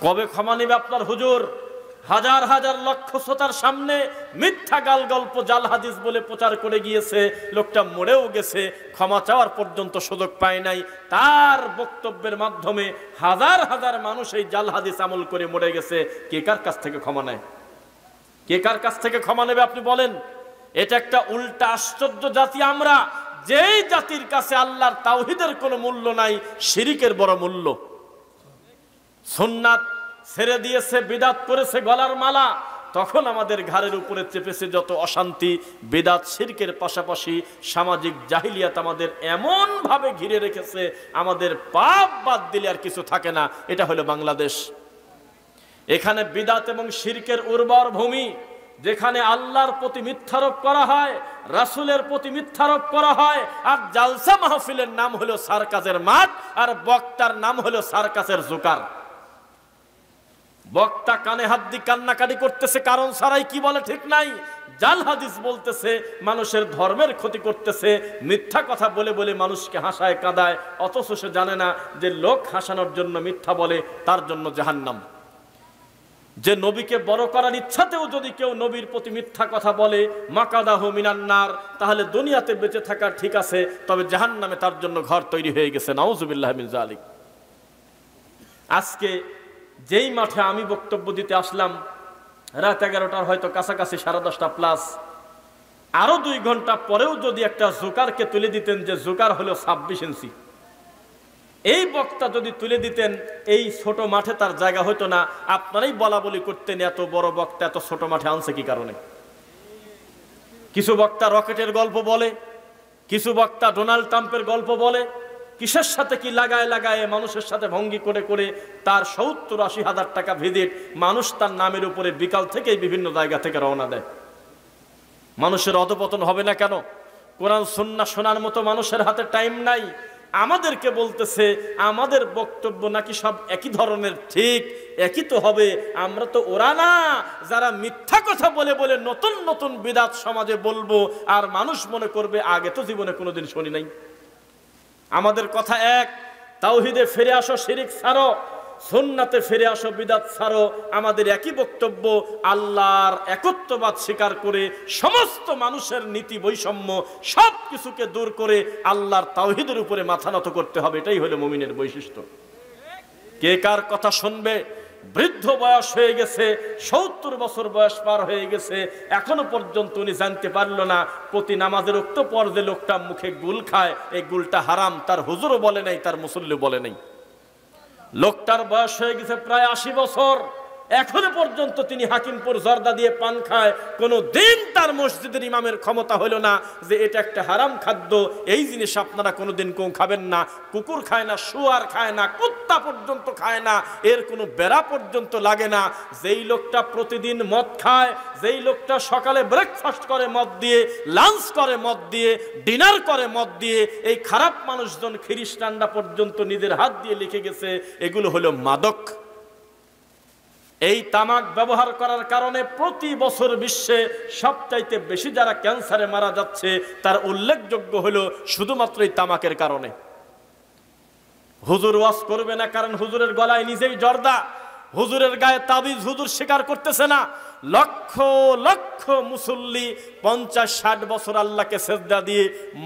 কবে ক্ষমা নেবে আপনার হুজুর? হাজার হাজার লক্ষ শ্রোতার সামনে মিথ্যা গাল গল্প জাল হাদিস বলে প্রচার করে গিয়েছে, লোকটা মরেও গেছে, ক্ষমা চাওয়ার পর্যন্ত সুযোগ পায় নাই। তার বক্তব্যের মাধ্যমে হাজার হাজার মানুষ এই জাল হাদিস আমল করে মরে গেছে। কে কার কাছ থেকে ক্ষমা নেয়? কে কার কাছ থেকে ক্ষমা নেবে আপনি বলেন? এটা একটা উল্টা আশ্চর্য জাতি আমরা, যেই জাতির কাছে আল্লাহর তাওহীদের কোনো মূল্য নাই, শিরিকের বড় মূল্য। সুন্নাত ছেড়ে দিয়েছে, বিদাত করেছে গলার মালা, তখন আমাদের ঘাড়ের উপরে চেপেছে যত অশান্তি। বিদাত শিরকের পাশাপাশি সামাজিক জাহিলিয়াত আমাদের এমন ভাবে ঘিরে রেখেছে, আমাদের পাপ বাদ দিলে আর কিছু থাকে না। এটা হলো বাংলাদেশ। এখানে বিদাত এবং শিরকের উর্বর ভূমি, যেখানে আল্লাহর প্রতি মিথ্যারোপ করা হয়, রাসূলের প্রতি মিথ্যারোপ করা হয়। আর জালসা মাহফিলের নাম হলো সার্কাসের মাঠ, আর বক্তার নাম হলো সার্কাসের জোকার। বক্তা কানে হাত দিয়ে কান্নাকাটি করতেছে কারণ ছাড়াই, কি বলে ঠিক নাই, জাল হাদিস বলতেছে, মানুষের ধর্মের ক্ষতি করতেছে, মিথ্যা কথা বলে বলে মানুষকে হাসায় কাঁদায়, অথচ সে জানে না যে লোক হাসানোর জন্য মিথ্যা বলে তার জন্য জাহান্নাম। যে নবীকে বড় করার ইচ্ছাতেও যদি কেউ নবীর প্রতি মিথ্যা কথা বলে, মাকাদাহু মিনান নার, তাহলে দুনিয়াতে বেঁচে থাকা ঠিক আছে, তবে জাহান্নামে তার জন্য ঘর তৈরি হয়ে গেছে। নাউজুবিল্লাহ মিন যালিক। আজকে যেই মাঠে আমি বক্তব্য দিতে আসলাম, রাত 11টার হয়তো কাছাকাছি, 10:30 প্লাস, আরো 2 ঘন্টা পরেও যদি একটা জোকারকে তুলে দিতেন যে জোকার হলো 26 ইঞ্চি, এই বক্তা যদি তুলে দিতেন, এই ছোট মাঠে তার জায়গা হতো না। আপনারাই বলা বলি করতেন, এত বড় বক্তা এত ছোট মাঠে আনছে কি কারণে? কিছু বক্তা রকেটের গল্প বলে, কিছু বক্তা ডোনাল্ড ট্রাম্পের গল্প বলে, কিসের সাথে কি লাগায় লাগায় মানুষের সাথে ভঙ্গি করে করে তার 70-80 হাজার টাকা ভিজিট, মানুষ তার নামের উপরে বিকাল থেকেই বিভিন্ন জায়গা থেকে রওনা দেয়। মানুষের অধপতন হবে না কেন? কোরআন সুন্নাহ শোনার মতো মানুষের হাতে টাইম নাই। আমাদেরকে বলতেছে আমাদের বক্তব্য নাকি সব একই ধরনের, ঠিক একই তো হবে। আমরা তো ওরা না যারা মিথ্যা কথা বলে বলে নতুন নতুন বিদআত সমাজে বলবো, আর মানুষ মনে করবে আগে তো জীবনে কোনোদিন শুনি নাই। আমাদের কথা এক, তাওহীদে ফিরে আসো, শিরক ছাড়ো, সুন্নাতে ফিরে আসো, বিদআত ছাড়ো। আমাদের একই বক্তব্য, আল্লাহর একত্ববাদ স্বীকার করে সমস্ত মানুষের নীতি বৈষম্য সব কিছুকে দূর করে আল্লাহর তাওহীদের উপরে মাথা নত করতে হবে। এটাই হলো মুমিনের বৈশিষ্ট্য। কে কার কথা শুনবে? বৃদ্ধ বয়স হয়ে গেছে, 70 বছর বয়স পার হয়ে গেছে, এখনো পর্যন্ত উনি জানতে পারল না প্রতি নামাজের উক্ত পর যে লোকটা মুখে গুল খায়, এই গুলটা হারাম। তার হুজুরও বলে নাই, তার মুসল্লি বলে নাই। লোকটার বয়স হয়ে গেছে প্রায় 80 বছর, এখনো পর্যন্ত তিনি হাকিমপুর জর্দা দিয়ে পান খায়। কোনো দিন তার মসজিদের ইমামের ক্ষমতা হলো না যে এটা একটা হারাম খাদ্য, এই জিনিস আপনারা কোনোদিন কেউ খাবেন না। কুকুর খায় না, শুয়ার খায় না, কুত্তা পর্যন্ত খায় না, এর কোনো বেড়া পর্যন্ত লাগে না। যেই লোকটা প্রতিদিন মদ খায়, যেই লোকটা সকালে ব্রেকফাস্ট করে মদ দিয়ে, লাঞ্চ করে মদ দিয়ে, ডিনার করে মদ দিয়ে, এই খারাপ মানুষজন খ্রিস্টানরা পর্যন্ত নিজের হাত দিয়ে লিখে গেছে এগুলো হলো মাদক। এই তামাক ব্যবহার করার কারণে প্রতি বছর বিশ্বে সবচাইতে বেশি যারা ক্যান্সারে মারা যাচ্ছে, তার উল্লেখযোগ্য হলো শুধুমাত্র এই তামাকের কারণে। হুজুর ওয়াজ করবে না, কারণ হুজুরের গলায় নিজেই জর্দা, হুজুরের গায়ে তাবিজ হুজুর স্বীকার করতেছে না। লক্ষ লক্ষ মুসল্লি 50-60 বছর আল্লাহকে সেজদা দিয়ে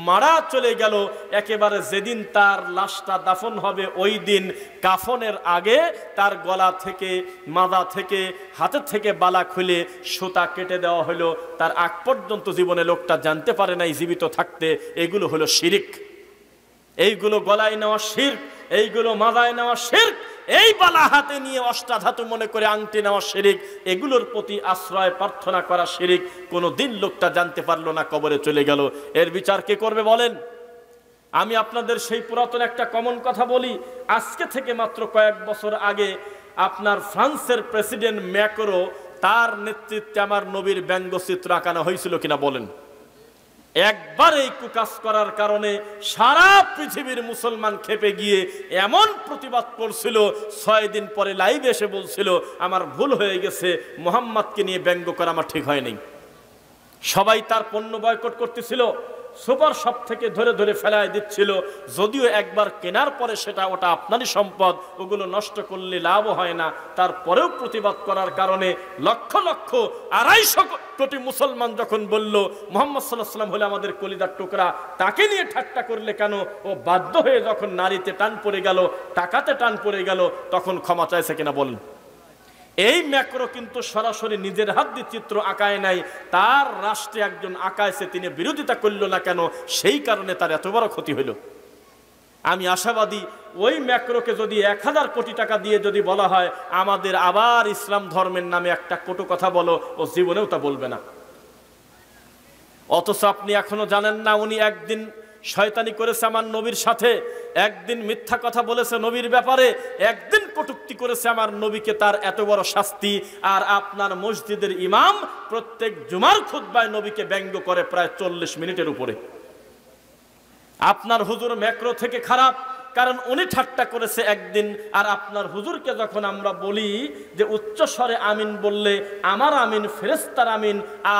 মারা চলে গেল। একেবারে যেদিন তার লাশটা দাফন হবে, ওই দিন কাফনের আগে তার গলা থেকে, মাথা থেকে, হাতের থেকে বালা খুলে সুতা কেটে দেওয়া হলো। তার আগ পর্যন্ত জীবনে লোকটা জানতে পারে নাই জীবিত থাকতে এগুলো হলো শিরক। এইগুলো গলায় নেওয়া শিরক, এইগুলো মাথায় নেওয়া শিরক, এই বালা হাতে নিয়ে অষ্টাধাতু মনে করে আংটি নেওয়া শিরক, এগুলোর প্রতি আশ্রয় প্রার্থনা করা শিরক। কোনো দিন লোকটা জানতে পারলো না, কবরে চলে গেল। এর বিচার কে করবে বলেন? আমি আপনাদের সেই পুরাতন একটা কমন কথা বলি। আজকে থেকে মাত্র কয়েক বছর আগে আপনার ফ্রান্সের প্রেসিডেন্ট ম্যাক্রো, তার নেতৃত্বে আমার নবীর ব্যঙ্গচিত্র আঁকানো হয়েছিল কিনা বলেন? একবার এই কুকাজ করার কারণে সারা পৃথিবীর মুসলমান খেপে গিয়ে এমন প্রতিবাদ করছিল, 6 দিন পরে লাইভ এসে বলছিল আমার ভুল হয়ে গেছে, মুহাম্মদকে নিয়ে ব্যঙ্গ করা আমার ঠিক হয়নি। সবাই তার পণ্য বয়কট করতেছিল। সুপার শপ থেকে ধরে ধরে ফেলায় দিচ্ছিল, যদিও একবার কেনার পরে ওটা আপনারই সম্পদ, ওগুলো নষ্ট করলে লাভ হয় না। তারপরেও প্রতিবাদ করার কারণে লক্ষ লক্ষ 250 কোটি মুসলমান যখন বলল মুহাম্মদ সাল্লাল্লাহু আলাইহি ওয়াসাল্লাম হলো আমাদের কলিজার টুকরা, তাকে নিয়ে ঠাট্টা করলে কেন? ও বাধ্য হয়ে যখন নারীতে টান পড়ে গেল, টাকাতে টান পড়ে গেল, তখন ক্ষমা চাইছে কিনা বলেন? এই ম্যাক্রো কিন্তু সরাসরি নিজের হাত দিয়ে চিত্র আঁকায় নাই, তার রাষ্ট্রে একজন আঁকাইছে, তিনি বিরোধিতা করল না কেন? সেই কারণে তার এত বড় ক্ষতি হইল। আমি আশাবাদী ওই ম্যাক্রোকে যদি 1000 কোটি টাকা দিয়ে যদি বলা হয় আমাদের আবার ইসলাম ধর্মের নামে একটা কটু কথা বলো, ও জীবনেও তা বলবে না। অথচ আপনি এখনো জানেন না, উনি একদিন শয়তানি করেছে আমার নবীর সাথে, একদিন মিথ্যা কথা বলেছে নবীর ব্যাপারে, একদিন কটূক্তি করেছে আমার নবীকে, তার এত বড় শাস্তি। আর আপনার মসজিদের ইমাম প্রত্যেক জুমার খুতবায় নবীকে ব্যঙ্গ করে প্রায় 40 মিনিটের উপরে। আপনার হুজুর ম্যাক্রো থেকে খারাপ, কারণ উনি ঠাট্টা করেছে একদিন। আর আপনার হুজুরকে যখন আমরা বলি যে উচ্চ স্বরে আমিন বললে আমার আমিন ফেরেশতার আমিন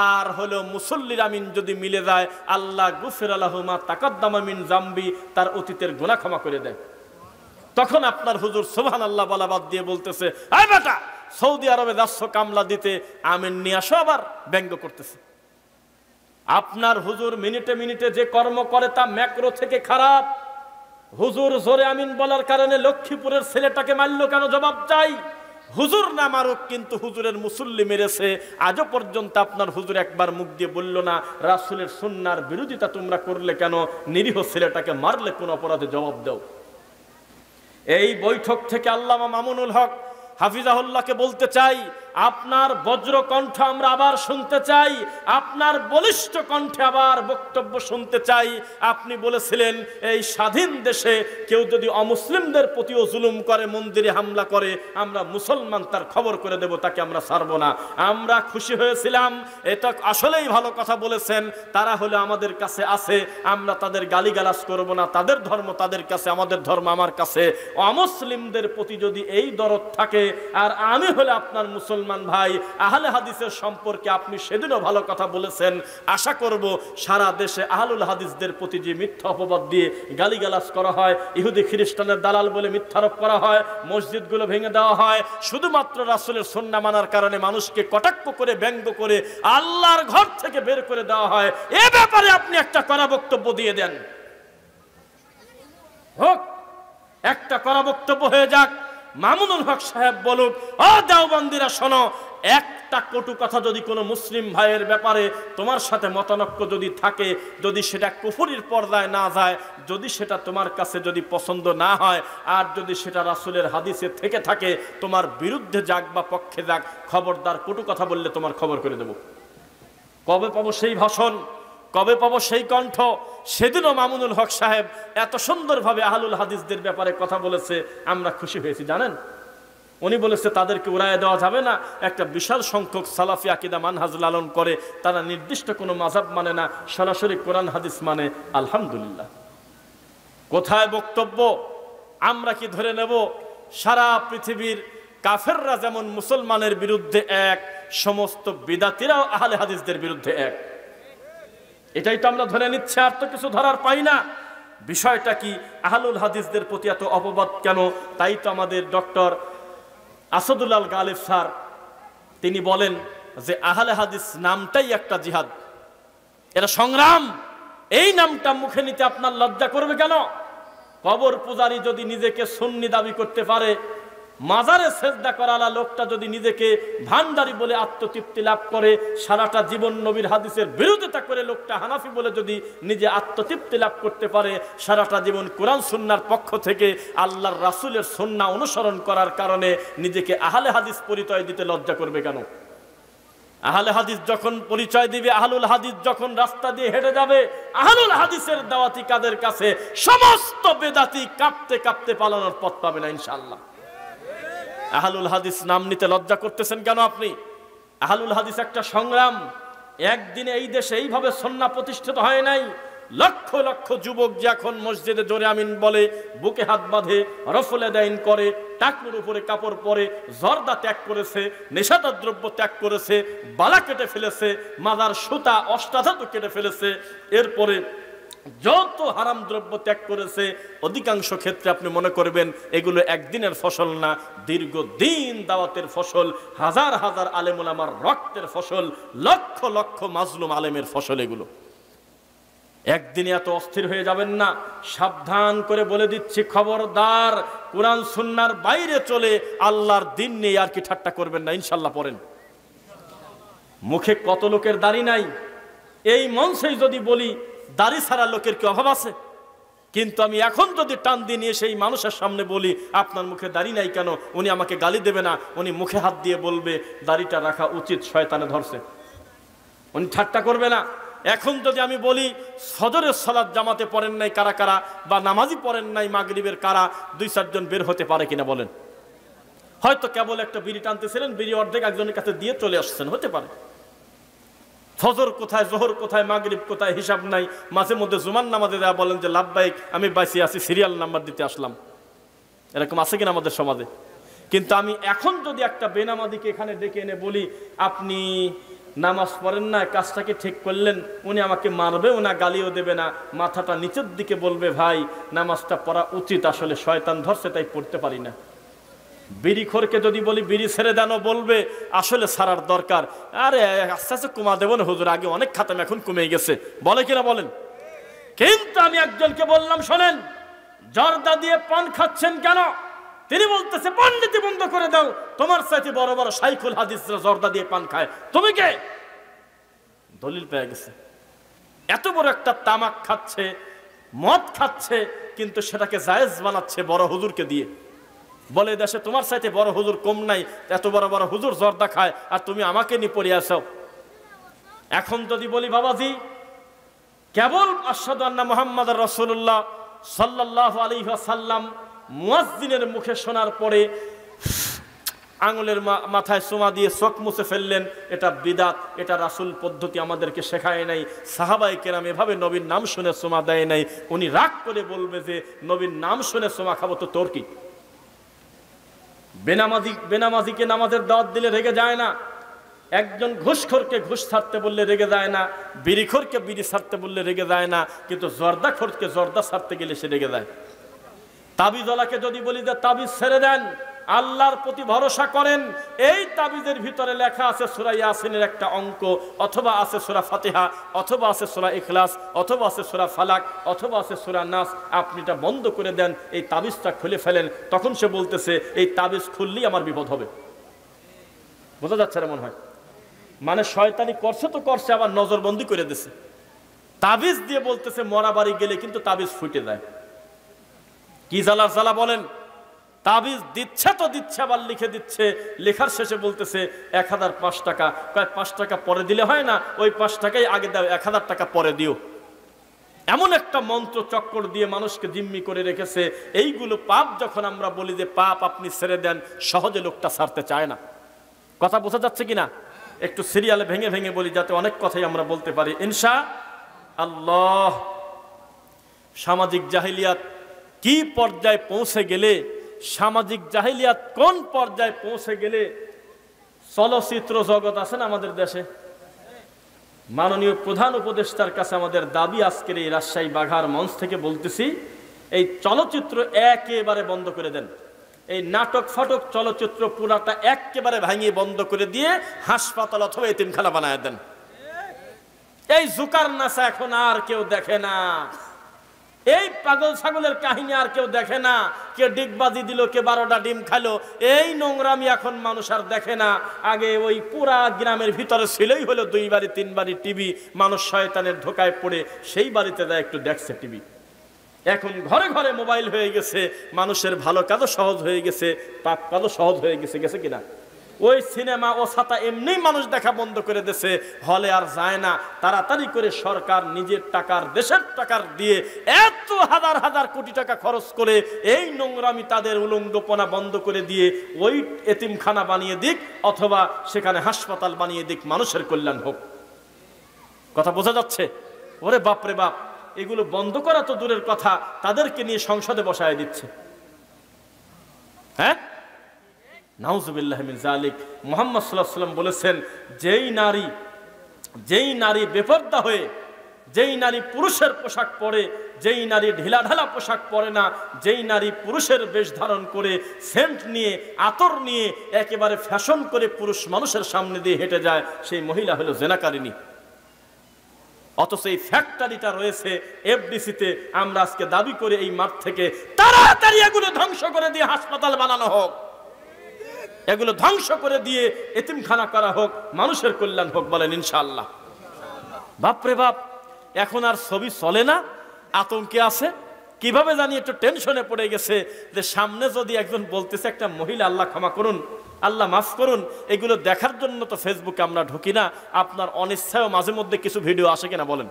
আর হলো মুসল্লির আমিন যদি মিলে যায়, আল্লাহ গুফির লাহু মা তাকাদ্দামা মিন জামবি, তার অতীতের গুনাহ ক্ষমা করে দেয়। তখন আপনার হুজুর সুবহানাল্লাহ বলা বাদ দিয়ে বলতেছে, আয় বেটা সৌদি আরবে যাচ্ছ কামলা দিতে, আমিন নিয়ে আসো, আবার ব্যঙ্গ করতেছে। আপনার হুজুর মিনিটে মিনিটে যে কর্ম করে তা ম্যাক্রো থেকে খারাপ। হুজুর জোরে আমিন বলার কারণে লক্ষ্মীপুরের ছেলেটাকে মারলো কেন? জবাব চাই। হুজুর না মারুক, কিন্তু হুজুরের মুসল্লি মেরেছে। আজও পর্যন্ত আপনার হুজুর একবার মুখ দিয়ে বলল না রাসূলের সুন্নাহর বিরোধিতা তোমরা করলে কেন? নিরীহ ছেলেটাকে মারলে কোন অপরাধে? জবাব দাও। এই বৈঠক থেকে আল্লামা মামুনুল হক হাফিজাহুল্লাহকে বলতে চাই, আপনার বজ্র কণ্ঠ আমরা আবার শুনতে চাই, আপনার বলিষ্ঠ কণ্ঠে আবার বক্তব্য শুনতে চাই। আপনি বলেছিলেন এই স্বাধীন দেশে কেউ যদি অমুসলিমদের প্রতিও জুলুম করে, মন্দিরে হামলা করে, আমরা মুসলমান তার খবর করে দেব, তাকে আমরা ছাড়বো না। আমরা খুশি হয়েছিলাম, এটা আসলেই ভালো কথা বলেছেন। তারা হলে আমাদের কাছে আছে, আমরা তাদের গালিগালাজ করব না, তাদের ধর্ম তাদের কাছে, আমাদের ধর্ম আমার কাছে। অমুসলিমদের প্রতি যদি এই দরদ থাকে, আর আমি হলে আপনার মুসলমান ভাই, আহলে হাদিসের সম্পর্কে আপনি সেদিনও ভালো কথা বলেছেন। আশা করব সারা দেশে আহলুল হাদিসদের প্রতি যে মিথ্যা অপবাদ দিয়ে গালিগালাজ করা হয়, ইহুদি খ্রিস্টানের দালাল বলে মিথ্যারোপ করা হয়, মসজিদগুলো ভেঙে দেওয়া হয়, শুধুমাত্র রাসূলের সুন্নাহ মানার কারণে মানুষকে কটাক্ষ করে ব্যঙ্গ করে আল্লাহর ঘর থেকে বের করে দেওয়া হয়, এ ব্যাপারে আপনি একটা কড়া বক্তব্য দিয়ে দেন। হোক, একটা কড়া বক্তব্য হয়ে যাক। মামুনুল হক সাহেব বলুক, ও দেওবন্দিরা শোনো, একটা কটু কথা যদি কোনো মুসলিম ভাইয়ের ব্যাপারে তোমার সাথে মতানৈক্য যদি থাকে, যদি সেটা কুফরির পর্দায় না যায়, যদি সেটা তোমার কাছে যদি পছন্দ না হয়, আর যদি সেটা রাসূলের হাদিসে থেকে থাকে, তোমার বিরুদ্ধে যাক বা পক্ষে যাক, খবরদার কটু কথা বললে তোমার খবর করে দেব। কবে পাবো সেই ভাষণ? কবে পাবো সেই কণ্ঠ? সেদিনও মামুনুল হক সাহেব এত সুন্দরভাবে আহলুল হাদিসদের ব্যাপারে কথা বলেছে, আমরা খুশি হয়েছি। জানেন, উনি বলেছে তাদেরকে উড়াইয়া দেওয়া যাবে না। একটা বিশাল সংখ্যক সালাফি আকীদা মানহাজ লালন করে, তারা নির্দিষ্ট কোনো মাযহাব মানে না, সরাসরি কোরআন হাদিস মানে। আলহামদুলিল্লাহ। কোথায় বক্তব্য? আমরা কি ধরে নেব সারা পৃথিবীর কাফেররা যেমন মুসলমানের বিরুদ্ধে এক, সমস্ত বিদাতিরাও আহলে হাদিসদের বিরুদ্ধে এক? এটাই তো আমরা ধরে নিচ্ছি, আর তো কিছু ধরার পাই না। বিষয়টা কি? আহলুল হাদিসদের প্রতি এত অপবাদ কেন? তাই তো আমাদের ডক্টর আসাদুল্লাহ গালিব স্যার তিনি বলেন যে আহলে হাদিস নামটাই একটা জিহাদ, এটা সংগ্রাম। এই নামটা মুখে নিতে আপনার লজ্জা করবে কেন? কবর পূজারী যদি নিজেকে সুন্নি দাবি করতে পারে, মাজারে সেজদা করালা লোকটা যদি নিজেকে ভান্ডারি বলে আত্মতৃপ্তি লাভ করে, সারাটা জীবন নবীর হাদিসের বিরোধিতা করে লোকটা হানাফি বলে যদি নিজে আত্মতৃপ্তি লাভ করতে পারে, সারাটা জীবন কোরআন সুন্নাহর পক্ষ থেকে আল্লাহর রাসূলের সুন্নাহ অনুসরণ করার কারণে নিজেকে আহলে হাদিস পরিচয় দিতে লজ্জা করবে কেন? আহলে হাদিস যখন পরিচয় দিবে, আহলুল হাদিস যখন রাস্তা দিয়ে হেঁটে যাবে, আহলুল হাদিসের দাওয়াতি কাদের কাছে সমস্ত বেদাতি কাঁপতে কাঁপতে পালানোর পথ পাবে না ইনশাআল্লাহ। আহলুল হাদিস নাম নিতে লজ্জা করতেছেন কেন আপনি? আহলুল হাদিস একটা সংগ্রাম। একদিনে এই দেশে এইভাবে সুন্নাহ প্রতিষ্ঠিত হয় নাই। লক্ষ লক্ষ যুবক যে এখন মসজিদে জোরে আমিন বলে, বুকে হাত বাঁধে, রফলে দাইন করে, টাকনুর উপরে কাপড় পরে, জর্দা ত্যাগ করেছে, নেশাদার দ্রব্য ত্যাগ করেছে, বালা কেটে ফেলেছে, মাজার সুতা অষ্টাধাতু কেটে ফেলেছে, এরপরে যত হারাম দ্রব্য ত্যাগ করেছে অধিকাংশ ক্ষেত্রে আপনি মনে করবেন এগুলো একদিনের ফসল না, দীর্ঘদিন দাওয়াতের ফসল, হাজার হাজার আলেম ওলামার রক্তের ফসল, লক্ষ লক্ষ মাজলুম আলেমের ফসল। এগুলো একদিনে এত অস্থির হয়ে যাবেন না। সাবধান করে বলে দিচ্ছি, খবরদার কুরআন সুন্নাহর বাইরে চলে আল্লাহর দিন নিয়ে আর কি ঠাট্টা করবেন না। ইনশাল্লাহ পড়েন। মুখে কত লোকের দাড়ি নাই, এই মঞ্চেই যদি বলি দাড়ি ছাড়া লোকের কি অভাব আছে? কিন্তু আমি এখন যদি টান দিয়ে নিয়ে সেই মানুষের সামনে বলি আপনার মুখে দাড়ি নাই কেন, উনি আমাকে গালি দেবে না, উনি মুখে হাত দিয়ে বলবে দাড়িটা রাখা উচিত, শয়তানে ধরছে, উনি ঠাট্টা করবে না। এখন যদি আমি বলি ফজরের সালাত জামাতে পড়েন নাই কারা কারা, বা নামাজি পড়েন নাই মাগরিবের কারা, 2-4 জন বের হতে পারে কিনা বলেন? হয়তো কেবল একটা বিড়ি টানতেছিলেন, বিড়ি অর্ধেক একজনের কাছে দিয়ে চলে আসছেন, হতে পারে। ফজর কোথায়, জোহর কোথায়, মাগরিব কোথায় হিসাব নাই। মাঝে মধ্যে জুমার নামাজে দেয়া বলেন যে লাব্বাইক, আমি বাইসি আছি, সিরিয়াল নাম্বার দিতে আসলাম। এরকম আছে কিনা আমাদের সমাজে? কিন্তু আমি এখন যদি একটা বেনামাজিকে এখানে ডেকে এনে বলি আপনি নামাজ পড়েন না, কাজটাকে ঠিক করলেন, উনি আমাকে মারবেও না, গালিও দেবে না, মাথাটা নিচের দিকে বলবে ভাই নামাজটা পড়া উচিত, আসলে শয়তান ধরছে তাই পড়তে পারি না। বিড়িখোরকে যদি বলি বিড়ি ছেড়ে দেন, বলবে আসলে ছাড়ার দরকার, আরে আস্তে আস্তে কমা দেবো না হুজুর, আগে অনেক খাতাম এখন কমে গেছে, বলে কিনা বলেন? কিন্তু আমি একজনকে বললাম শোনেন, জর্দা দিয়ে পান খাচ্ছেন কেন? তিনি বলতেছে পণ্ডিতি বন্ধ করে দাও, তোমার চাইতে বড় বড় শাইখুল হাদিসরা জর্দা দিয়ে পান খায়, তুমি কে? দলিল পেয়ে গেছে। এত বড় একটা তামাক খাচ্ছে, মদ খাচ্ছে, কিন্তু সেটাকে জায়েজ বানাচ্ছে বড় হুজুরকে দিয়ে। বলে দেশে তোমার সাথে বড় হুজুর কম নাই, এত বড় বড় হুজুর জর্দা খায় আর তুমি আমাকে নিয়ে পড়ে আসো। এখন যদি বলি বাবাজি কেবল আশহাদু আন্না মুহাম্মাদুর রাসূলুল্লাহ সাল্লাল্লাহু আলাইহি ওয়াসাল্লাম মুয়াজ্জিনের মুখে শোনার পরে আঙুলের মাথায় চুমা দিয়ে চোখ মুছে ফেললেন, এটা বিদআত, এটা রাসূল পদ্ধতি আমাদেরকে শেখায় নাই, সাহাবায়ে কেরাম এভাবে নবীর নাম শুনে চুমা দেয় নাই। উনি রাগ করে বলবে যে নবীর নাম শুনে চুমা খাবো তো তোর কি? বেনামাজিকে নামাজের দাওয়াত দিলে রেগে যায় না, একজন ঘুষখোরকে ঘুষ ছাড়তে বললে রেগে যায় না, বিড়িখোরকে বিড়ি ছাড়তে বললে রেগে যায় না, কিন্তু জর্দাখোরকে জর্দা ছাড়তে গেলে সে রেগে যায়। তাবিজওয়ালাকে যদি বলি যে তাবিজ ছেড়ে দেন, আল্লাহর প্রতি ভরসা করেন, এই তাবিজের ভিতরে লেখা আছে সূরা ইয়াসিনের একটা অঙ্ক, অথবা আছে সূরা ফাতিহা, অথবা আছে সূরা ইখলাস, অথবা আছে সূরা ফালাক, অথবা আছে সূরা নাস, আপনি এটা বন্ধ করে দেন, এই তাবিজটা খুলে ফেলেন। তখন সে বলতেছে এই তাবিজ খুললেই আমার বিপদ হবে। বোঝা যাচ্ছে না মনে হয়? মানে শয়তানি করছে তো করছে, আবার নজরবন্দি করে দিছে। তাবিজ দিয়ে বলতেছে মরা বাড়ি গেলে কিন্তু তাবিজ ফুটে যায়। কি জ্বালার জ্বালা বলেন? তাবিজ দিচ্ছে তো দিচ্ছে, আবার লিখে দিচ্ছে, লেখার শেষে বলতেছে 1005 টাকা, কয় 5 টাকা পরে দিলে হয় না, ওই 5 টাকাই আগে দাও, 1000 টাকা পরে দিও। এমন একটা মন্ত্র চক্কর দিয়ে মানুষকে জিম্মি করে রেখেছে। এইগুলো পাপ। যখন আমরা বলি যে পাপ আপনি ছেড়ে দেন, সহজে লোকটা ছাড়তে চায় না। কথা বোঝা যাচ্ছে কিনা? একটু সিরিয়ালে ভেঙে ভেঙে বলি যাতে অনেক কথাই আমরা বলতে পারি ইনশাআল্লাহ। সামাজিক জাহিলিয়াত কি পর্যায়ে পৌঁছে গেলে, সামাজিক জাহিলিয়াত কোন পর্যায়ে পৌঁছে গেলে, চলচ্চিত্র জগৎ আছে না আমাদের দেশে, মাননীয় প্রধান উপদেষ্টার কাছে আমাদের দাবি, আজকের এই রাজশাহী বাঘার মঞ্চ থেকে বলতেছি, এই চলচ্চিত্র একেবারে বন্ধ করে দেন। এই নাটক ফাটক চলচ্চিত্র পুরাটা একেবারে ভাঙিয়ে বন্ধ করে দিয়ে হাসপাতাল অথবা এতিমখানা বানায় দেন। এই জুকার নাচা এখন আর কেউ দেখে না, এই পাগল ছাগলের কাহিনী আর কেউ দেখে না। কে ডিগবাজি দিল, কে 12টা ডিম খালো, এই নোংরামি এখন মানুষ আর দেখে না। আগে ওই পুরা গ্রামের ভিতরে ছিলই হলো 2 বাড়ি 3 বাড়ি টিভি, মানুষ শয়তানের ধোকায় পড়ে সেই বাড়িতে যায় একটু দেখছে টিভি। এখন ঘরে ঘরে মোবাইল হয়ে গেছে, মানুষের ভালো কাজও সহজ হয়ে গেছে, পাপ কাজও সহজ হয়ে গেছে। গেছে কিনা? ওই সিনেমা ও ছাতা এমনি মানুষ দেখা বন্ধ করে দিয়েছে, হলে আর যায় না। তাড়াতাড়ি করে সরকার নিজের টাকার, দেশের টাকার দিয়ে এত হাজার হাজার কোটি টাকা খরচ করে এই নোংরামি, তাদের উলঙ্গপনা বন্ধ করে দিয়ে ওই এতিমখানা বানিয়ে দিক, অথবা সেখানে হাসপাতাল বানিয়ে দিক, মানুষের কল্যাণ হোক। কথা বোঝা যাচ্ছে? ওরে বাপরে বাপ, এগুলো বন্ধ করা তো দূরের কথা, তাদেরকে নিয়ে সংসদে বসায় দিচ্ছে। হ্যাঁ, নাউজুবিল্লাহি মিন যালিক। মুহাম্মদ সাল্লাল্লাহু আলাইহি ওয়াসাল্লাম বলেছেন, যেই নারী বেপরদা হয়ে যেই নারী পুরুষের পোশাক পরে, যেই নারী ঢিলাঢালা পোশাক পরে না, যেই নারী পুরুষের বেশ ধারণ করে সেন্ট নিয়ে আতর নিয়ে একেবারে ফ্যাশন করে পুরুষ মানুষের সামনে দিয়ে হেঁটে যায়, সেই মহিলা হলো জেনাকারিনী। অথচ এই ফ্যাক্টরিটা রয়েছে এফডিসিতে। আমরা আজকে দাবি করে এই মাঠ থেকে তাড়াতাড়ি এগুলো ধ্বংস করে দিয়ে হাসপাতাল বানানো হোক, এগুলো ধ্বংস করে দিয়ে এতিমখানা করা হোক, মানুষের কল্যাণ হোক। বলেন ইনশাআল্লাহ। বাপরে বাপ, এখন আর ছবি চলে না, আতঙ্কে আছে। কিভাবে জানি একটু টেনশনে পড়ে গেছে যে সামনে যদি একজন বলতেছে একটা মহিলা, আল্লাহ ক্ষমা করুন, আল্লাহ মাফ করুন, এগুলো দেখার জন্য তো ফেসবুকে আমরা ঢুকি না। আপনার অনিচ্ছায় মাঝে মধ্যে কিছু ভিডিও আসে কিনা বলেন?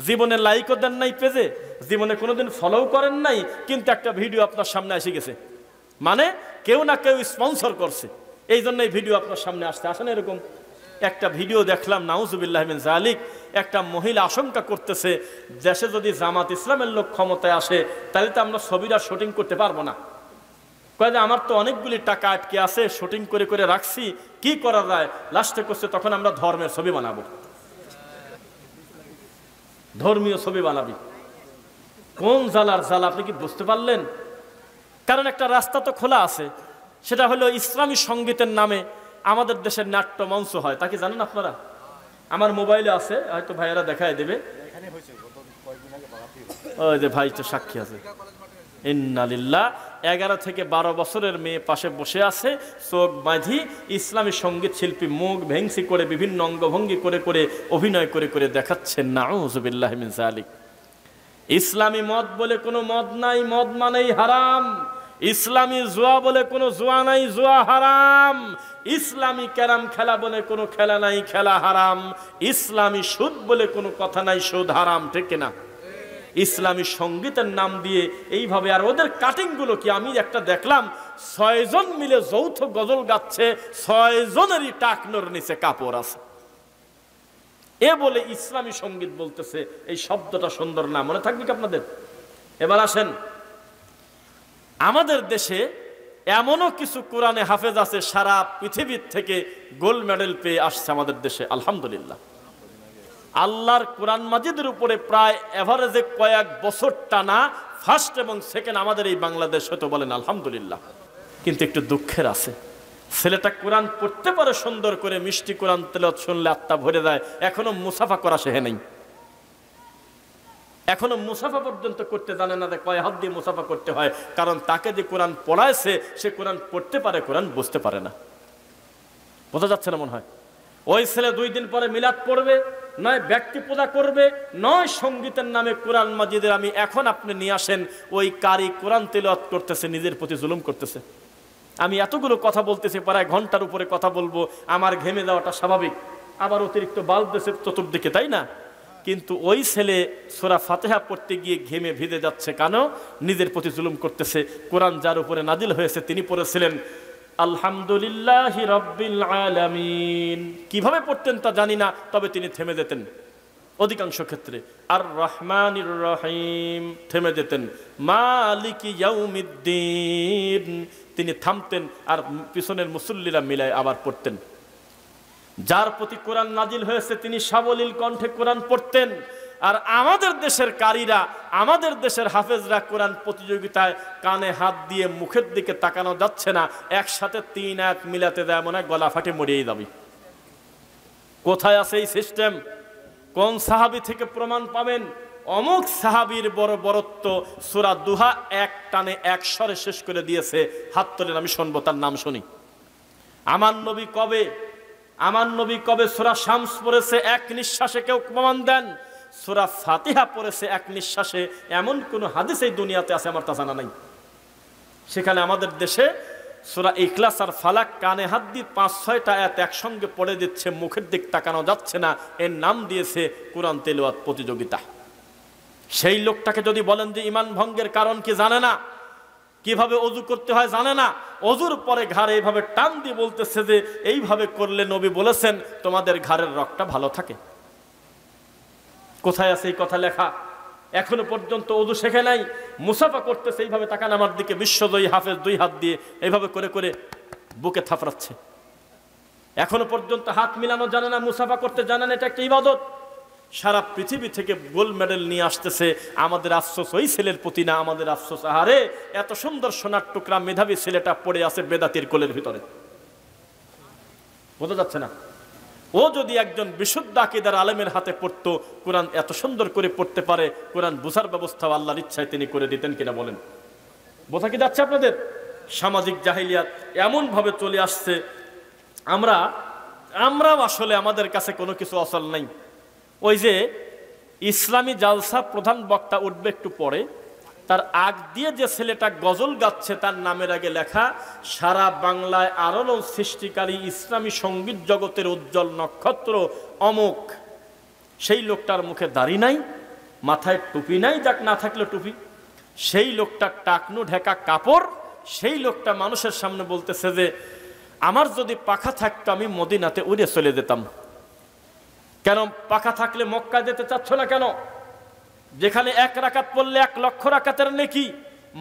জীবনে লাইকও দেন নাই পেজে, জীবনে কোনোদিন ফলোও করেন নাই, কিন্তু একটা ভিডিও আপনার সামনে এসে গেছে, মানে কেউ না কেউ স্পন্সর করছে, এই জন্য এই ভিডিও আপনার সামনে আসতে আসে না। এরকম একটা ভিডিও দেখলাম, নাউজুবিল্লাহ মিন যালিক, একটা মহিলা আশঙ্কা করতেছে দেশে যদি জামাত ইসলামের লোক ক্ষমতায় আসে তাহলে তো আমরা ছবিটা শুটিং করতে পারবো না। কয়ে যে আমার তো অনেকগুলি টাকা আটকে আছে, শুটিং করে করে রাখছি, কি করা যায়? লাস্টে করছে তখন আমরা ধর্মের ছবি বানাবো, ধর্মীয় ছবি বানাবি। কোন জালার জাল, আপনি কি বুঝতে পারলেন? কারণ একটা রাস্তা তো খোলা আছে, সেটা হলো ইসলামী সঙ্গীতের নামে আমাদের দেশের নাট্য মঞ্চ হয়, তা কি জানেন আপনারা? আমার মোবাইলে আছে, হয়তো ভাইয়েরা দেখায় দেবে। ওই যে ভাই তো সাক্ষী আছে। ইন্নালিল্লাহ, 11 থেকে 12 বছরের মেয়ে পাশে বসে আছে, চোখ বাঁধি ইসলামী সঙ্গীত শিল্পী মুখ ভেংসি করে বিভিন্ন অঙ্গভঙ্গি করে করে অভিনয় করে করে দেখাচ্ছেন। নাউযুবিল্লাহ মিন যালিক। ইসলামী মদ বলে কোনো মদ নাই, মদ মানেই হারাম। ইসলামী জুয়া বলে কোনো জুয়া নাই, জুয়া হারাম। ইসলামী ক্যারাম খেলা বলে কোনো খেলা নাই, খেলা হারাম। ইসলামী সুদ বলে কোনো কথা নাই, সুদ হারাম। ঠিক কিনা? ইসলামী সঙ্গীতের নাম দিয়ে এইভাবে, আর ওদের কাটিং গুলো কি, আমি একটা দেখলাম 6 জন মিলে যৌথ গজল গাচ্ছে, 6 জনেরই টাকনোর নিচে কাপড় আছে। এ বলে ইসলামী সঙ্গীত বলতেছে। এই শব্দটা সুন্দর না, মনে থাকবে কি আপনাদের? এবার আসেন, আমাদের দেশে এমনও কিছু কোরআনে হাফেজ আছে সারা পৃথিবীর থেকে গোল্ড মেডেল পেয়ে আসছে আমাদের দেশে, আলহামদুলিল্লাহ। আল্লাহর কোরআন মাজিদের উপরে প্রায় এভারেজে কয়েক বছর টানা ফার্স্ট এবং সেকেন্ড আমাদের এই বাংলাদেশ হয়তো, বলেন আলহামদুলিল্লাহ। কিন্তু একটু দুঃখের আছে, ছেলেটা কোরআন পড়তে পারে সুন্দর করে, মিষ্টি কোরআন তেলাওয়াত শুনলে আত্মা ভরে যায়, এখনো মুসাফা করা শেখে নাই, এখনো মুসাফা পর্যন্ত করতে জানে না, কয় হাত দিয়ে মুসাফা করতে হয়। কারণ তাকে যে কোরআন পড়াইছে সে কোরআন পড়তে পারে, কোরআন বুঝতে পারে না। বোঝা যাচ্ছে না মনে হয়? ওই ছেলে 2 দিন পরে মিলাদ পড়বে, নয় ব্যক্তি পূজা করবে, নয় সঙ্গীতের নামে কোরআন মাজিদের আমি এখন আপনি নিয়ে আসেন, ওই কারি কোরআন তেলাওয়াত করতেছে, নিজের প্রতি জুলুম করতেছে। আমি এতগুলো কথা বলতেছি, প্রায় ঘন্টার উপরে কথা বলবো, আমার ঘেমে যাওয়াটা স্বাভাবিক। আবার অতিরিক্ত বাল্ব দেশে চতুর্দিকে, তাই না? কিন্তু ওই ছেলে সূরা ফাতিহা পড়তে গিয়ে ঘেমে ভিজে যাচ্ছে, কেন? নিজের প্রতি জুলুম করতেছে। কোরআন যার উপরে নাজিল হয়েছে তিনি পড়েছিলেন আলহামদুলিল্লাহি রাব্বিল আলামিন। কিভাবে পড়তেন তা জানি না, তবে তিনি থেমে যেতেন অধিকাংশ ক্ষেত্রে। আর রহমানির রহিম থেমে যেতেন। মালিকি ইয়াউমিদ্দিন তিনি থামতেন, আর পিছনের মুসল্লিরা মিলায় আবার পড়তেন। যার প্রতি কোরআন নাজিল হয়েছে তিনি সাবলীল কণ্ঠে কোরআন পড়তেন। আর আমাদের দেশের কারীরা, আমাদের দেশের হাফেজরা কোরআন প্রতিযোগিতায় কানে হাত দিয়ে মুখের দিকে তাকানো যাচ্ছে না, একসাথে 3 আয়াত মিলাতে দেয়, মনে হয় গলা ফাটে মরিয়ে যাবে। কোথায় আছে এই সিস্টেম? কোন সাহাবী থেকে প্রমাণ পাবেন? অমুক সাহাবীর বড় বরত্ব সূরা দুহা এক টানে এক স্বরে শেষ করে দিয়েছে, হাত তোলেন, আমি শুনবো, তার নাম শুনি। আমার নবী কবে সূরা শামস পড়েছে এক নিঃশ্বাসে? কেউ প্রমাণ দেন। সূরা ফাতিহা পড়েছে এক নিঃশ্বাসে, এমন কোন হাদিস এই দুনিয়াতে আছে? আমার তা জানা নাই। সেখানে আমাদের দেশে সূরা ইখলাস আর ফালাক কানে হাত দিয়ে 5-6টা আয়াত একসঙ্গে পড়ে দিচ্ছে, মুখের দিক তাকানো যাচ্ছে না, এর নাম দিয়েছে কোরআন তেলাওয়াত প্রতিযোগিতা। সেই লোকটাকে যদি বলেন যে ঈমান ভঙ্গের কারণ কি জানে না, কিভাবে ওযু করতে হয় জানে না, ওযুর পরে ঘাড়ে এইভাবে টান দিয়ে বলতেছে যে এইভাবে করলে নবী বলেছেন তোমাদের ঘাড়ের রগটা ভালো থাকে। কোথায় আছে এই কথা লেখা? এখনো পর্যন্ত ওযু শেখে নাই, মুসাফা করতেছে এইভাবে, তাকান আমার দিকে, বিশ্বজয়ী হাফেজ 2 হাত দিয়ে এইভাবে করে করে বুকে থাপড়াচ্ছে। এখনো পর্যন্ত হাত মিলানো জানে না, মুসাফা করতে জানে না, এটা একটা ইবাদত। সারা পৃথিবী থেকে গোল্ড মেডেল নিয়ে আসতেছে, আমাদের আফসোস ওই ছেলের প্রতি না, আমাদের আফসোস আহারে এত সুন্দর সোনার টুকরা মেধাবী ছেলেটা পড়ে আছে বেদাতির কোলের ভিতরে। বোঝা যাচ্ছে না? ও যদি একজন বিশুদ্ধ আকীদার আলেমের হাতে পড়তো, কোরআন এত সুন্দর করে পড়তে পারে, কোরআন বুঝার ব্যবস্থা আল্লাহর ইচ্ছায় তিনি করে দিতেন কিনা বলেন? বোঝা কি যাচ্ছে আপনাদের? সামাজিক জাহিলিয়াত এমন ভাবে চলে আসছে, আমরাও আসলে আমাদের কাছে কোনো কিছু অচল নাই। ওই যে ইসলামী জালসা প্রধান বক্তা উঠবে একটু পরে, তার আগ দিয়ে যে ছেলেটা গজল গাচ্ছে তার নামের আগে লেখা সারা বাংলায় আলোড়ন সৃষ্টিকারী ইসলামী সঙ্গীত জগতের উজ্জ্বল নক্ষত্র অমুক। সেই লোকটার মুখে দাড়ি নাই, মাথায় টুপি নাই, যাক না থাকলে টুপি, সেই লোকটার টাকনু ঢেকা কাপড়, সেই লোকটা মানুষের সামনে বলতেছে যে আমার যদি পাখা থাকতো আমি মদিনাতে উড়ে চলে যেতাম। কেন পাখা থাকলে মক্কা যেতে চাচ্ছ না কেন? যেখানে 1 রাকাত পড়লে 1 লক্ষ রাকাতের নেকি।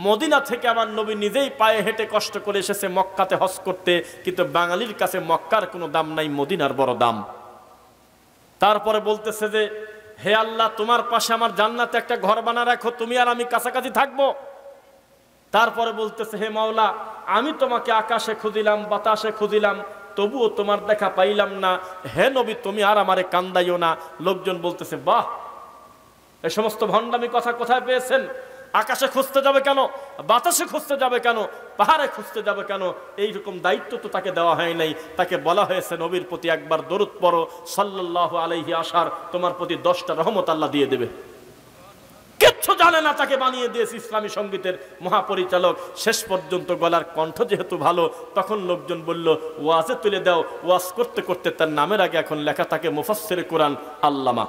মদিনা থেকে আমার নবী নিজেই পায়ে হেঁটে কষ্ট করে এসেছে মক্কাতে হজ করতে, কিন্তু বাঙালির কাছে মক্কার কোনো দাম নাই, মদিনার বড় দাম। তারপরে বলতেছে যে হে আল্লাহ, তোমার পাশে আমার জান্নাতে একটা ঘর বানা রাখো, তুমি আর আমি কাছাকাছি থাকবো। তারপরে বলতেছে হে মাওলা, আমি তোমাকে আকাশে খুঁজিলাম, বাতাসে খুঁজিলাম, তবুও তোমার দেখা পাইলাম না। হে নবী, তুমি আর আমারে কান্দাইও না। লোকজন বলতেছে বাহ, এই সমস্ত ভণ্ডামি কথা কোথায় পেয়েছেন? আকাশে খুঁজতে যাবে কেন? বাতাসে খুঁজতে যাবে কেন? পাহাড়ে খুঁজতে যাবে কেন? এইরকম দায়িত্ব তো তাকে দেওয়া হয় নাই। তাকে বলা হয়েছে নবীর প্রতি একবার দরুদ পড়ো সাল্লাল্লাহু আলাইহি আসার, তোমার প্রতি 10টা রহমত আল্লাহ দিয়ে দেবে। কিচ্ছু জানে না, তাকে বানিয়ে দিয়েছে ইসলামী সঙ্গীতের মহাপরিচালক। শেষ পর্যন্ত গলার কণ্ঠ যেহেতু ভালো, তখন লোকজন বলল ওয়াজে তুলে দাও। ওয়াজ করতে করতে তার নামের আগে এখন লেখা থাকে মুফাসসিরে কোরআন আল্লামা।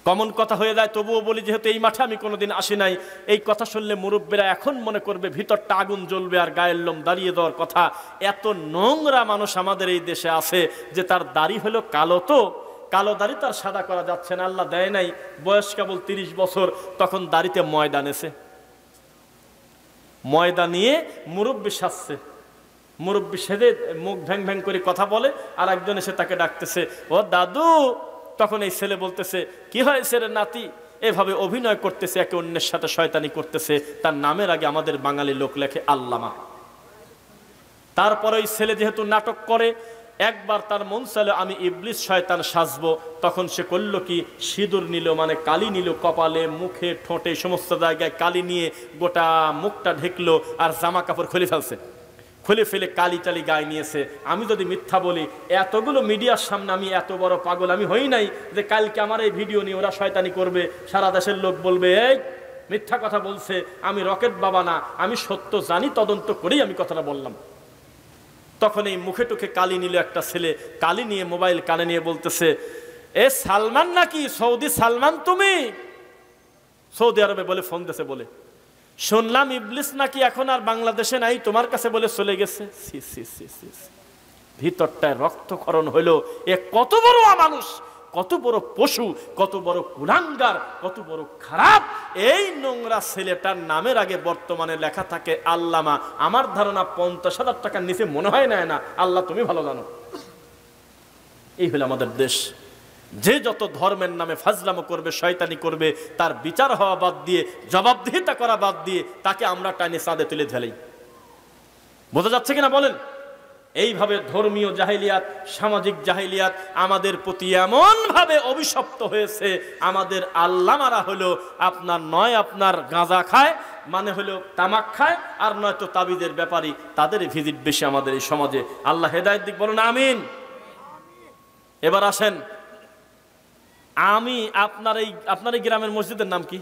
কমন কথা হয়ে যায়, তবুও বলি যেহেতু এই মাঠে আমি কোনোদিন আসি নাই, এই কথা শুনলে মুরব্বীরা এখন মনে করবে ভিতরটা আগুন জ্বলবে আর গায়ের লোম দাঁড়িয়ে দেওয়ার কথা। এত নোংরা মানুষ আমাদের এই দেশে আছে যে তার দাড়ি হলো কালো, তো কালো দাড়ি তার সাদা করা যাচ্ছে না, আল্লাহ দেয় নাই। বয়স কেবল 30 বছর, তখন দাড়িতে ময়দা নেছে, ময়দা নিয়ে মুরব্বী সাজছে। মুরব্বী সেদে মুখ ভ্যাং ভ্যাং করে কথা বলে, আর একজন এসে তাকে ডাকতেছে ও দাদু। তখন এই ছেলে বলতেছে কি হয়েছে রে নাতি? এভাবে অভিনয় করতেছে, একে অন্যের সাথে শয়তানি করতেছে। তার নামের আগে আমাদের বাঙালি লোক লেখে আল্লামা। তারপরে ওই ছেলে যেহেতু নাটক করে, একবার তার মন চাইল আমি ইবলিস শয়তান সাজবো, তখন সে করলো কি, সিঁদুর নিল, মানে কালি নিল, কপালে, মুখে, ঠোঁটে, সমস্ত জায়গায় কালি নিয়ে গোটা মুখটা ঢেকলো, আর জামা কাপড় খুলে ফেলছে। খুলে ফেলে কালি টালি গায়ে নিয়েছে। আমি যদি মিথ্যা বলি, এতগুলো মিডিয়ার সামনে আমি এত বড় পাগল আমি হই নাই যে কালকে আমার এই ভিডিও নিয়ে ওরা শয়তানি করবে, সারা দেশের লোক বলবে এই মিথ্যা কথা বলছে। আমি রকেট বাবা না, আমি সত্য জানি, তদন্ত করেই আমি কথাটা বললাম। তখন এই মুখে টুখে কালি নিল একটা ছেলে, কালি নিয়ে মোবাইল কানে নিয়ে বলতেছে এ সালমান নাকি? সৌদি সালমান তুমি? সৌদি আরবে বলে ফোন দিয়েছে, বলে শুনলাম ইবলিস নাকি এখন আর বাংলাদেশে নাই, তোমার কাছে বলে চলে গেছে। ভিতরটায় রক্তক্ষরণ হইল। এ কত বড় মানুষ, কত বড় পশু, কত বড় কুলাঙ্গার, কত বড় খারাপ। এই নোংরা ছেলেটার নামের আগে বর্তমানে লেখা থাকে আল্লামা। আমার ধারণা 50,000 টাকার নিচে মনে হয় না। আল্লাহ তুমি ভালো জানো। এই হলো আমাদের দেশ। যে যত ধর্মের নামে ফাজলামো করবে, শয়তানি করবে, তার বিচার হওয়া বাদ দিয়ে, জবাবদিহিতা করা বাদ দিয়ে তাকে আমরা টাইনে চাঁদে তুলে ঢেলাই। বোঝা যাচ্ছে কিনা বলেন? এইভাবে ধর্মীয় জাহিলিয়াত, সামাজিক জাহিলিয়াত আমাদের প্রতি এমন ভাবে অভিশপ্ত হয়েছে। আমাদের আল্লামারা হলো আপনার গাঁজা খায়, মানে হলো তামাক খায়, আর নয়তো তাবিজের ব্যাপারী, তাদের ভিজিট বেশি আমাদের এই সমাজে। আল্লাহ হেদায়েত দিক, বলুন আমিন। এবার আসেন, আমি আপনার এই গ্রামের মসজিদের নাম কি?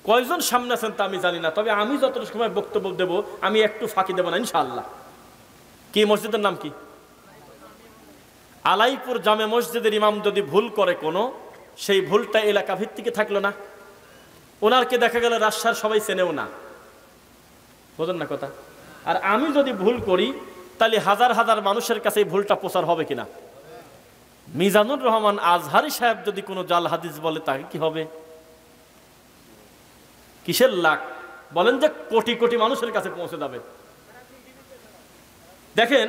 কয়জন সামনে আছেন তা আমি জানি না, তবে আমি যতটা সময় বক্তব্য দেব আমি একটু ফাঁকি দেব না ইনশাআল্লাহ। কি মসজিদের নাম কি? আলাইপুর জামে মসজিদের ইমাম যদি ভুল করে কোনো, সেই ভুলটা এলাকা ভিত্তিকে থাকলো না, ওনারকে দেখা গেল রাজশাহীর সবাই চেনেও না। বোঝেন না কথা? আর আমি যদি ভুল করি, তাহলে হাজার হাজার মানুষের কাছে এই ভুলটা প্রচার হবে কিনা? মিজানুর রহমান আজহারি সাহেব যদি কোনো জাল হাদিস বলে, তাকে কি হবে? কিসের লাখ? বলেন যে কোটি কোটি মানুষের কাছে পৌঁছে যাবে। দেখেন,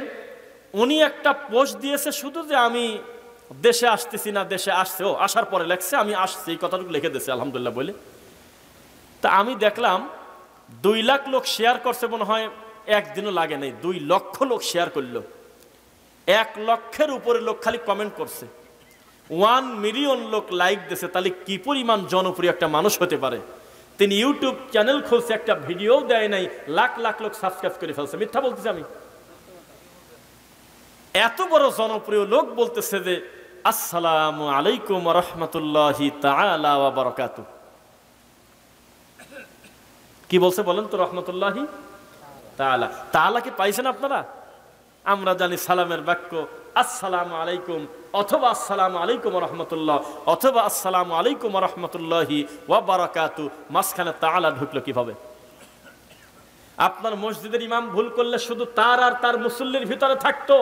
উনি একটা পোস্ট দিয়েছে শুধু যে আমি দেশে আসতেছি না, দেশে আসছে, ও আসার পরে লেখছে আমি আসছি, এই কথাটুকু লিখে দিয়েছে আলহামদুলিল্লাহ বলে। তা আমি দেখলাম 2 লাখ লোক শেয়ার করছে, মনে হয় একদিনও লাগে নাই, 2 লক্ষ লোক শেয়ার করলো, 1 লক্ষের উপরে লোক খালি কমেন্ট করছে, 1 মিলিয়ন লোক লাইক দিয়েছে। তাহলে কি পরিমাণ জনপ্রিয় একটা মানুষ হতে পারে। তিনি ইউটিউব চ্যানেল খুলছে, একটা ভিডিও দেয় নাই, লাখ লাখ লোক সাবস্ক্রাইব করে ফেলছে। মিথ্যা বলতেছি আমি? এত বড় জনপ্রিয় লোক বলতেছে যে আসসালামু আলাইকুম ওয়া রাহমাতুল্লাহি তাআলা ওয়া বারাকাতুহু। কি বলছে বলেন তো? রহমতুল্লাহি তাআলা। তাআলা কি পাইছেন আপনারা? আমরা জানি সালামের বাক্য আসসালামু আলাইকুম, অথবা আসসালামু আলাইকুম ওয়া রাহমাতুল্লাহ, অথবা আসসালামু আলাইকুম ওয়া রাহমাতুল্লাহি ওয়া বারাকাতুহু। মাঝখানে তাআলা ঢুকলো কিভাবে? আপনার মসজিদের ইমাম ভুল করলে শুধু তার আর তার মুসল্লির ভিতরে থাকতো।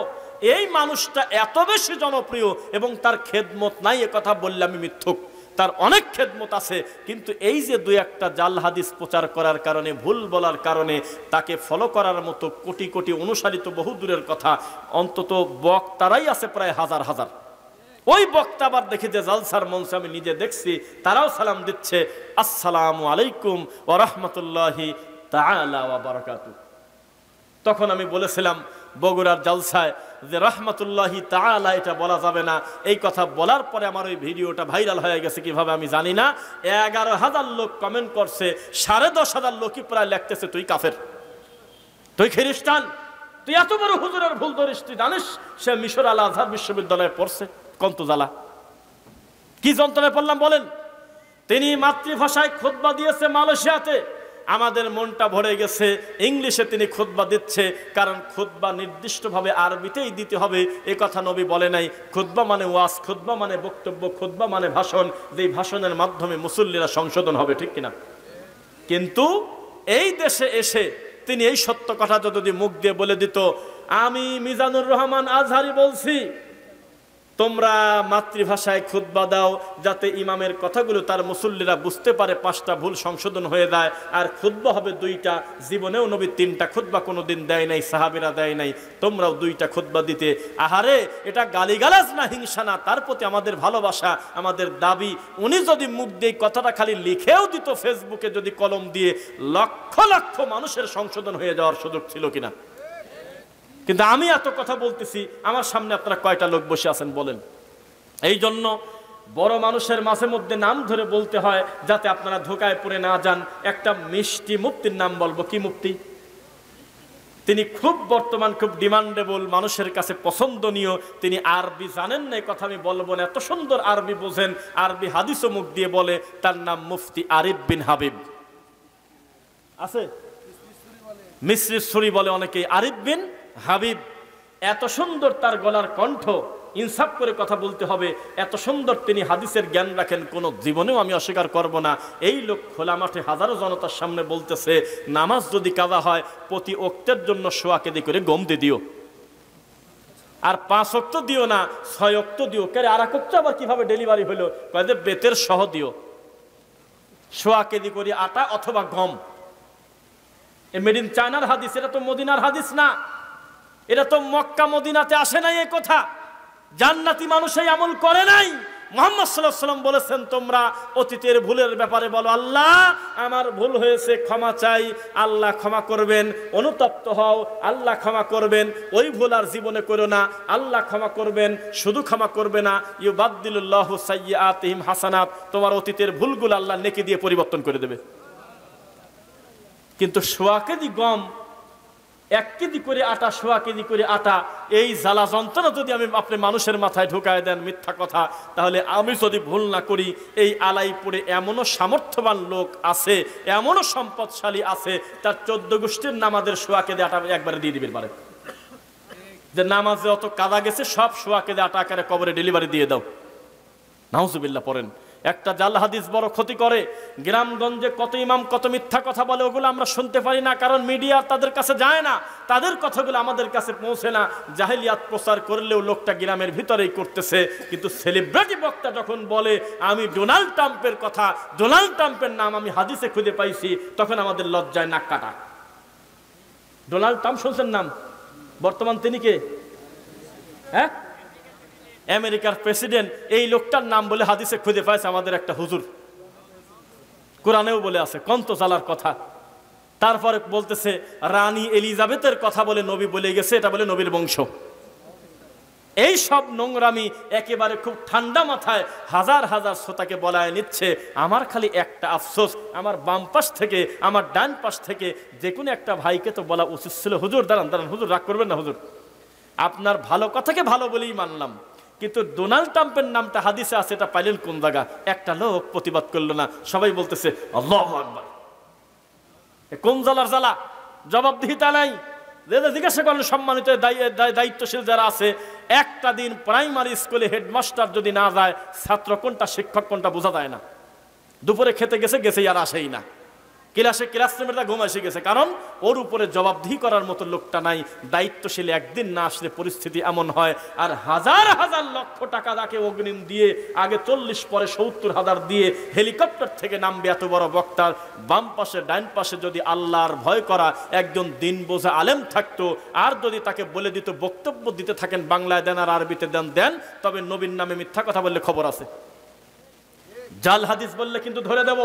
এই মানুষটা এত বেশি জনপ্রিয় এবং তার খেদমত নাই, এ কথা বললে আমি মিথ্যুক। তার অনেক খেদমত আছে, কিন্তু এই যে 2-1টা জাল হাদিস প্রচার করার কারণে, ভুল বলার কারণে তাকে ফলো করার মতো কোটি কোটি অনুসারী তো বহু দূরের কথা, অন্তত বক্তারাই আছে প্রায় হাজার হাজার। ওই বক্তা আবার দেখি যে জালসার মঞ্চে আমি নিজে দেখছি, তারাও সালাম দিচ্ছে আসসালামু আলাইকুম ওয়া রাহমাতুল্লাহি তাআলা ওয়া বারাকাতুহু। তখন আমি বলেছিলাম বগুড়ার জালসায় যে রহমাতুল্লাহি তাআলা এটা বলা যাবে না। এই কথা বলার পরে আমার ওই ভিডিওটা ভাইরাল হয়ে গেছে কিভাবে আমি জানি না। 11,000 লোক কমেন্ট করছে, 10,500 লোকই প্রায় লিখতেছে তুই কাফের, তুই খ্রিস্টান, তুই এত বড় হুজুরের ভুল ধরিস, তুই জানিস সে মিশর আল আজহার বিশ্ববিদ্যালয়ে পড়ছে। কন্ত জ্বালা, কি যন্ত্রণায় পড়লাম বলেন। তিনি মাতৃভাষায় খুতবা দিয়েছে মালয়েশিয়াতে, আমাদের মনটা ভরে গেছে। ইংলিশে তিনি খুতবা দিচ্ছে, কারণ খুতবা নির্দিষ্টভাবে আরবিতেই দিতে হবে, এ কথা নবী বলে নাই। খুতবা মানে ওয়াজ, খুতবা মানে বক্তব্য, খুতবা মানে ভাষণ, যেই ভাষণের মাধ্যমে মুসল্লিরা সংশোধন হবে, ঠিক কিনা? কিন্তু এই দেশে এসে তিনি এই সত্য কথা যদি মুখ দিয়ে বলে দিত, আমি মিজানুর রহমান আজহারি বলছি তোমরা মাতৃভাষায় খুতবা দাও, যাতে ইমামের কথাগুলো তার মুসল্লিরা বুঝতে পারে, 5টা ভুল সংশোধন হয়ে যায়। আর খুতবা হবে 2টা, জীবনেও নবী 3টা খুতবা কোনোদিন দেয় নাই, সাহাবীরা দেয় নাই, তোমরাও 2টা খুতবা দিতে। আহারে, এটা গালিগালাজ না, হিংসা না, তার প্রতি আমাদের ভালোবাসা, আমাদের দাবি। উনি যদি মুখ দিয়ে কথাটা খালি লিখেও দিত ফেসবুকে, যদি কলম দিয়ে, লক্ষ লক্ষ মানুষের সংশোধন হয়ে যাওয়ার সুযোগ ছিল কিনা? কিন্তু আমি এত কথা বলতেছি, আমার সামনে আপনারা কয়টা লোক বসে আছেন বলেন? এই জন্য বড় মানুষের মাঝে মধ্যে নাম ধরে বলতে হয়, যাতে আপনারা ধোকায় পড়ে না যান। একটা মিষ্টি মুফতির নাম বলবো। কি মুফতি? তিনি খুব বর্তমান খুব ডিমান্ডেবল, মানুষের কাছে পছন্দনীয়। তিনি আরবি জানেন না, এই কথা আমি বলবো না, এত সুন্দর আরবি বোঝেন, আরবি হাদিসও মুখ দিয়ে বলে। তার নাম মুফতি আরিফ বিন হাবিব। আছে মিসরি সুরি বলে অনেকে, আরিফ বিন হাবিব। এত সুন্দর তার গলার কণ্ঠ, ইনসাফ করে কথা বলতে হবে, এত সুন্দর তিনি হাদিসের জ্ঞান রাখেন, কোনো জীবনেও আমি অস্বীকার করব না। এই লোক খোলা মাঠে হাজারো জনতার সামনে বলতেছে, নামাজ যদি কাজা হয় প্রতি ওক্তের জন্য 100 কেজি করে গম দিয়ে দিও, আর 5 ওক্ত দিও না, 6 ওক্ত দিও। কে আর এক ওক্ত আবার কিভাবে ডেলিভারি হলো? কয় যে বেতের সহ দিও, 100 কেজি করে আটা অথবা গম। এ মেড ইন চায়নার হাদিস, এটা তো মদিনার হাদিস না, এটা তো মক্কা মদিনাতে আসে নাই। এই কথা জান্নাতি মানুষ এই আমল করে নাই। মুহাম্মদ সাল্লাল্লাহু আলাইহি ওয়াসাল্লাম বলেছেন, তোমরা অতীতের ভুলের ব্যাপারে বলো, আল্লাহ আমার ভুল হয়েছে, ক্ষমা চাই, আল্লাহ ক্ষমা করবেন। অনুতপ্ত হও, আল্লাহ ক্ষমা করবেন। ওই ভুল আর জীবনে করো না, আল্লাহ ক্ষমা করবেন। শুধু ক্ষমা করবে না, ইউবাদদিলুল্লাহু সাইয়্যাতিহিম হাসানাত, তোমার অতীতের ভুলগুলো আল্লাহ নেকি দিয়ে পরিবর্তন করে দেবে। কিন্তু 100 কেজি গম, 1 কেজি করে আটা, 100 কেজি করে আটা, এই জ্বালা যন্ত্রণা যদি আপনি মানুষের মাথায় ঢুকায় দেন, মিথ্যা কথা, তাহলে আমি যদি ভুল না করি, এই আলাইপুরে এমনও সামর্থ্যবান লোক আছে, এমনও সম্পদশালী আছে, তার 14 গোষ্ঠীর নামাজের 100 কেজি আটা একবারে দিয়ে দিবেন পারে, যে নামাজে অত কাদা গেছে, সব 100 কেজি আটা আকারে কবরে ডেলিভারি দিয়ে দাও। নাউজুবিল্লাহ পড়েন। একটা জাল হাদিস বড় ক্ষতি করে। গ্রামগঞ্জে কত ইমাম কত মিথ্যা কথা বলে, ওগুলো আমরা শুনতে পারি না, কারণ মিডিয়া তাদের কাছে যায় না, তাদের কথাগুলো আমাদের কাছে পৌঁছে না। জাহেলিয়াত প্রচার করলেও লোকটা গ্রামের ভিতরেই করতেছে। কিন্তু সেলিব্রিটি বক্তা যখন বলে আমি ডোনাল্ড ট্রাম্পের কথা, ডোনাল্ড ট্রাম্পের নাম আমি হাদিসে খুঁজে পাইছি, তখন আমাদের লজ্জায় নাক কাটা। ডোনাল্ড ট্রাম্প শুনছেন নাম? বর্তমান তিনি কে? হ্যাঁ, আমেরিকার প্রেসিডেন্ট এই লোকটার নাম বলে হাদিসে খুঁজে পাইছে আমাদের একটা হুজুর, কোরআনেও বলে আছে, কন্ত জ্বালার কথা। তারপরে বলতেছে রানী এলিজাবেথের কথা বলে নবী বলে গেছে, এটা বলে নবীর বংশ। এই সব নোংরামি একেবারে খুব ঠান্ডা মাথায় হাজার হাজার শ্রোতাকে বলায় নিচ্ছে। আমার খালি একটা আফসোস, আমার বাম পাশ থেকে আমার ডান পাশ থেকে যে কোনো একটা ভাইকে তো বলা উচিত ছিল, হুজুর দাঁড়ান দাঁড়ান, হুজুর রাগ করবেন না হুজুর, আপনার ভালো কথাকে ভালো বলেই মানলাম, কিন্তু ডোনাল্ড ট্রাম্পের নামটা হাদিসে আছে, এটা পাইলেন কোন জায়গা? একটা লোক প্রতিবাদ করলো না, সবাই বলতেছে আল্লাহু আকবার। কোন জ্বালার জ্বালা, জবাবদিহিতা নাই। জিজ্ঞাসা করেন সম্মানিত দায়িত্বশীল যারা আছে, একটা দিন প্রাইমারি স্কুলে হেডমাস্টার যদি না যায়, ছাত্র কোনটা শিক্ষক কোনটা বোঝা যায় না। দুপুরে খেতে গেছে আর আসেই না, ক্লাসরুমেটা ঘুম এসে গেছে, কারণ ওর উপরে জবাবদিহি করার মতো লোকটা নাই। দায়িত্বশীল একদিন না আসলে পরিস্থিতি এমন হয়। আর হাজার হাজার লক্ষ টাকা তাকে অগ্রিম দিয়ে, আগে 40 পরে 70,000 দিয়ে হেলিকপ্টার থেকে নামবে এত বড় বক্তার। বাম পাশে ডাইন পাশে যদি আল্লাহর ভয় করা একজন দিন বোঝা আলেম থাকতো, আর যদি তাকে বলে দিত বক্তব্য দিতে থাকেন, বাংলায় দেন আর আরবিতে দেন, তবে নবীর নামে মিথ্যা কথা বললে খবর আছে, জাল হাদিস বললে কিন্তু ধরে দেব।